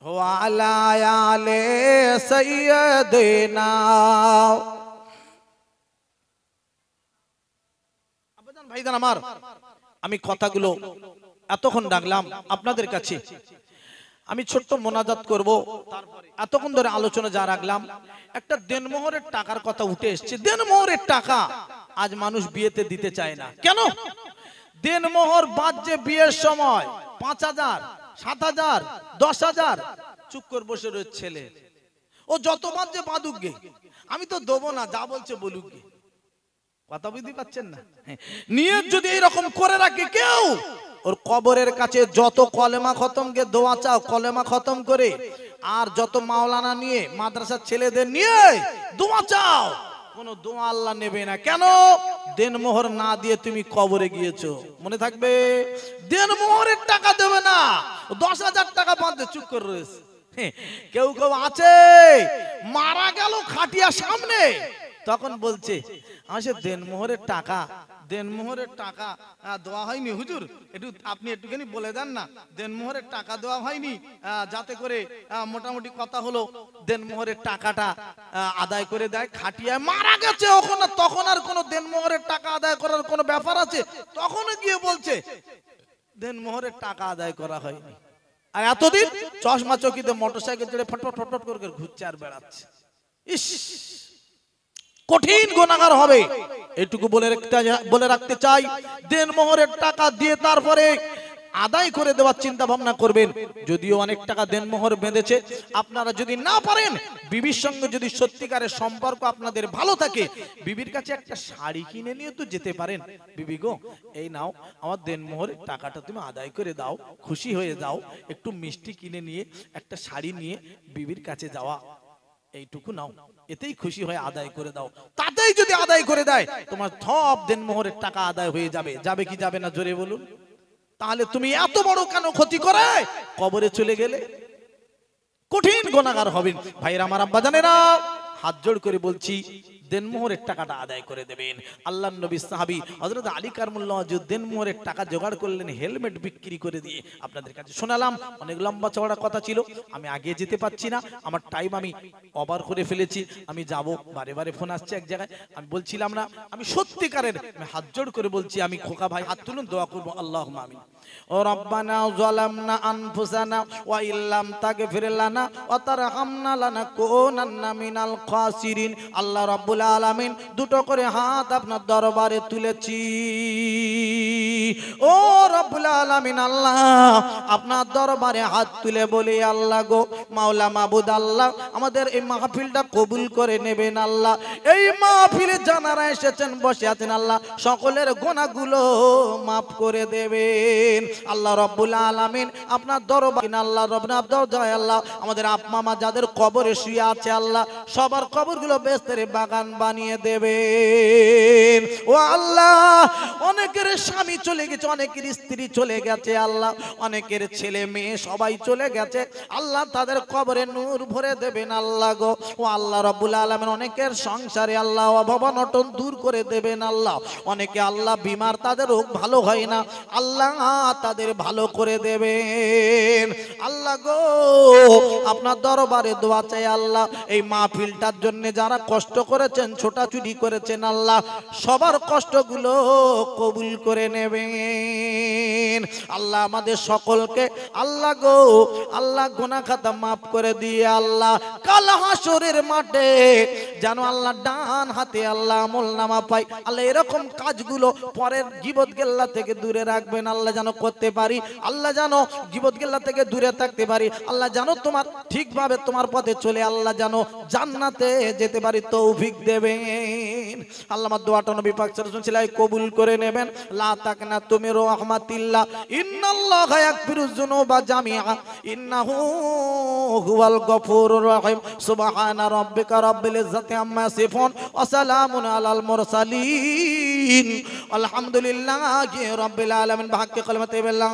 ওয়া আলা আলি সাইয়্যিদিনা আবেদন ভাইজান আমার আমি কথাগুলো এতক্ষণ ডাকলাম আপনাদের কাছে আমি ছোট্ট মোনাজাত করব এতক্ষণ ধরে আলোচনা যা রাখলাম একটা দেনমোহরের টাকার কথা উঠে এসেছে দেনমোহরের টাকা আজ মানুষ বিয়েতে দিতে চায় না কেন দেনমোহর বাজে বিয়ের সময় ৫,০০০ ৭,০০০ ১০,০০০ চুপ করে বসে রয়েছে ছেলে ও যত বাজে বাঁধুক গে আমি তো দেবো না যা বলছে বলুক গে কথা বুঝতে পারছেন না নিয়ত যদি এরকম করে রাখে কেউ ওর কবরের কাছে যত কলেমা খতমকে দোয়া চাও কলেমা খতম করে, আর যত মাওলানা নিয়ে মাদ্রাসার ছেলেদের নিয়ে দোয়া চাও, কোন দোয়া আল্লাহ নেবে না। কেন? দেনমোহর না দিয়ে তুমি কবরে গিয়েছো, মনে থাকবে। দেনমোহরের টাকা দেবে না, 10,000 টাকা বাঁধে চুপ করে রয়েছে। কেউ কেউ আছে মারা গেল খাটিয়া সামনে, তখন বলছে আমার সে দেনমোহরের টাকা, দেনমোহরের টাকা দেওয়া হয়নি হুজুর, একটু আপনি একটুখানি বলে দেন না, দেনমোহরের টাকা দেওয়া হয়নি, যাতে করে মোটামুটি কথা হলো দেনমোহরের টাকাটা আদায় করে দেয়। খাটিয়ায় মারা গেছে ওখানে, তখন আর কোনো দেনমোহরের টাকা আদায় করার কোনো ব্যাপার আছে? তখন গিয়ে বলছে দেনমোহরের টাকা আদায় করা হয়নি। আর এতদিন চশমা চকিতে মোটরসাইকেল চড়ে ফটফট ফটফট করে ঘুরছে আর বেড়াচ্ছে। ইস, কঠিন গুনাহগার হবে। এটুকু বলে রাখতে চাই, দেনমোহরের টাকা দিয়ে তারপরে আদায় করে দেওয়ার চিন্তা ভাবনা করবেন। যদিও অনেক টাকা দেনমোহর বেঁধেছে, আপনারা যদি না পারেন, বিবির সঙ্গে যদি সত্যিকারের সম্পর্ক আপনাদের ভালো থাকে, বিবির কাছে একটা শাড়ি কিনে নিয়ে তো যেতে পারেন। বিবি গো, এই নাও আমার দেনমোহরের টাকাটা তুমি আদায় করে দাও, খুশি হয়ে যাও। একটু মিষ্টি কিনে নিয়ে একটা শাড়ি নিয়ে বিবির কাছে যাওয়া, এইটুকু নাও, এতেই খুশি হয়ে আদায় করে দাও। তাতেই যদি আদায় করে দেয়, তোমার সব দেনমোহরের টাকা আদায় হয়ে যাবে। যাবে কি যাবে না জোরে বলুন? তাহলে তুমি এত বড় কেন ক্ষতি করে কবরে চলে গেলে? কঠিন গুনাহগার হবেন। ভাইরা আমার, আব্বা জানেরা, হাত জোড় করে বলছি, দেনমোহরের টাকাটা আদায় করে দেবেন। আল্লাহর নবী সাহাবী হযরত আলী কারমুল্লাহ ওয়াজহ দেনমোহরের টাকা জোগাড় করলেন হেলমেট বিক্রি করে দিয়ে। আপনাদের কাছে শোনালাম, অনেক লম্বা চওড়া কথা ছিল, আমি আগে যেতে পারছি না, আমার টাইম আমি ওভার করে ফেলেছি। আমি যাব, বারে বারে ফোন আসছে এক জায়গায়, আমি বলছিলাম না, আমি সত্যিকারের হাত জোড় করে বলছি, আমি খোকা ভাই হাত তুলুন, দোয়া করব, আল্লাহুম্মা আমিন। ও রব্বানা যালামনা আনফুসানা ওয়া ইল্লাম তাগফির লানা ওয়া তারহামনা লানাকুনান্না মিনাল খাসিরিন। আল্লাহ রাব্বুল আলামিন দুটো করে হাত আপনার দরবারে তুলেছি। ও রব্বুল আলামিন, আল্লাহ আপনার দরবারে হাত তুলে বলি, আল্লাহ গো, মাওলা মাবুদ আল্লাহ, আমাদের এই মাহফিলটা কবুল করে নেবেন আল্লাহ। এই মাহফিলে যারা এসেছেন, বসে আছেন, আল্লাহ সকলের গুনাহগুলো মাফ করে দেবেন আল্লাহ রাব্বুল আলামিন। আপনার দরবারে আল্লাহ রব্বুল দরজায় আল্লাহ আমাদের আপা মা যাদের কবরে শুয়ে আছে, আল্লাহ সবার কবরগুলো বেহেশতের বাগান বানিয়ে দেবেন। ও আল্লাহ, অনেকের স্বামী চলে গেছে, অনেকের স্ত্রী চলে গেছে, আল্লাহ অনেকের ছেলে মেয়ে সবাই চলে গেছে, আল্লাহ তাদের কবরে নূর ভরে দেবেন আল্লাহ গো। ও আল্লাহ রাব্বুল আলামিন, অনেকের সংসারে আল্লাহ অভাব অনটন দূর করে দেবেন আল্লাহ। অনেকে আল্লাহ বিমার, তাদের রোগ ভালো হয় না, আল্লাহ তাদের ভালো করে দেবেন আল্লাহ গো। আপনার দরবারে দোয়া চাই আল্লাহ, এই মাহফিলটার জন্য যারা কষ্ট করেছেন, ছোটাছুটি করেছেন, আল্লাহ সবার কষ্টগুলো কবুল করে নেবেন আল্লাহ। আমাদের সকলকে আল্লাহ গো, আল্লাহ গুনাহ খাতা মাফ করে দিয়ে আল্লাহ কাল হাসরের মাঠে যেন আল্লাহ ডান হাতে আল্লাহ আমলনামা পাই আল্লাহ। এরকম কাজগুলো পরের গীবত গিল্লা থেকে দূরে রাখবেন আল্লাহ, যেন করতে পারি আল্লাহ, যেন গীবত গিল্লা থেকে দূরে থাকতে পারি আল্লাহ, যেন তোমার ঠিকভাবে তোমার পথে চলে আল্লাহ, যেন জান্নাতে যেতে পারি তৌফিক দেবেন আল্লাহ। আমার দোয়াটা নবী পাক সাল্লাল্লাহু আলাইহি ওয়াসাল্লাম কবুল করে নেবেন। লা তাকনা তুমি রাহমাতিল্লাহ, ইন্নাল্লাহা ইয়াগফিরুয যুনুবা জামিআ, ইন্নাহু হুয়াল গফুরুর রহিম। সুবহানা রাব্বিকা রাব্বিল ইজ্জাতি আম্মা ইয়াসিফুন ওয়া সালামুন আলাল মুরসালিন, আলহামদুলিল্লাহি রাব্বিল আলামিন। বিহাক্কি কালিমাতি লা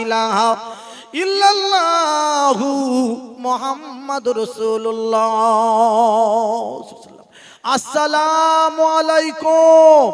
ইলাহা ইল্লাল্লাহু মুহাম্মাদুর রাসূলুল্লাহ। আসসালামু আলাইকুম।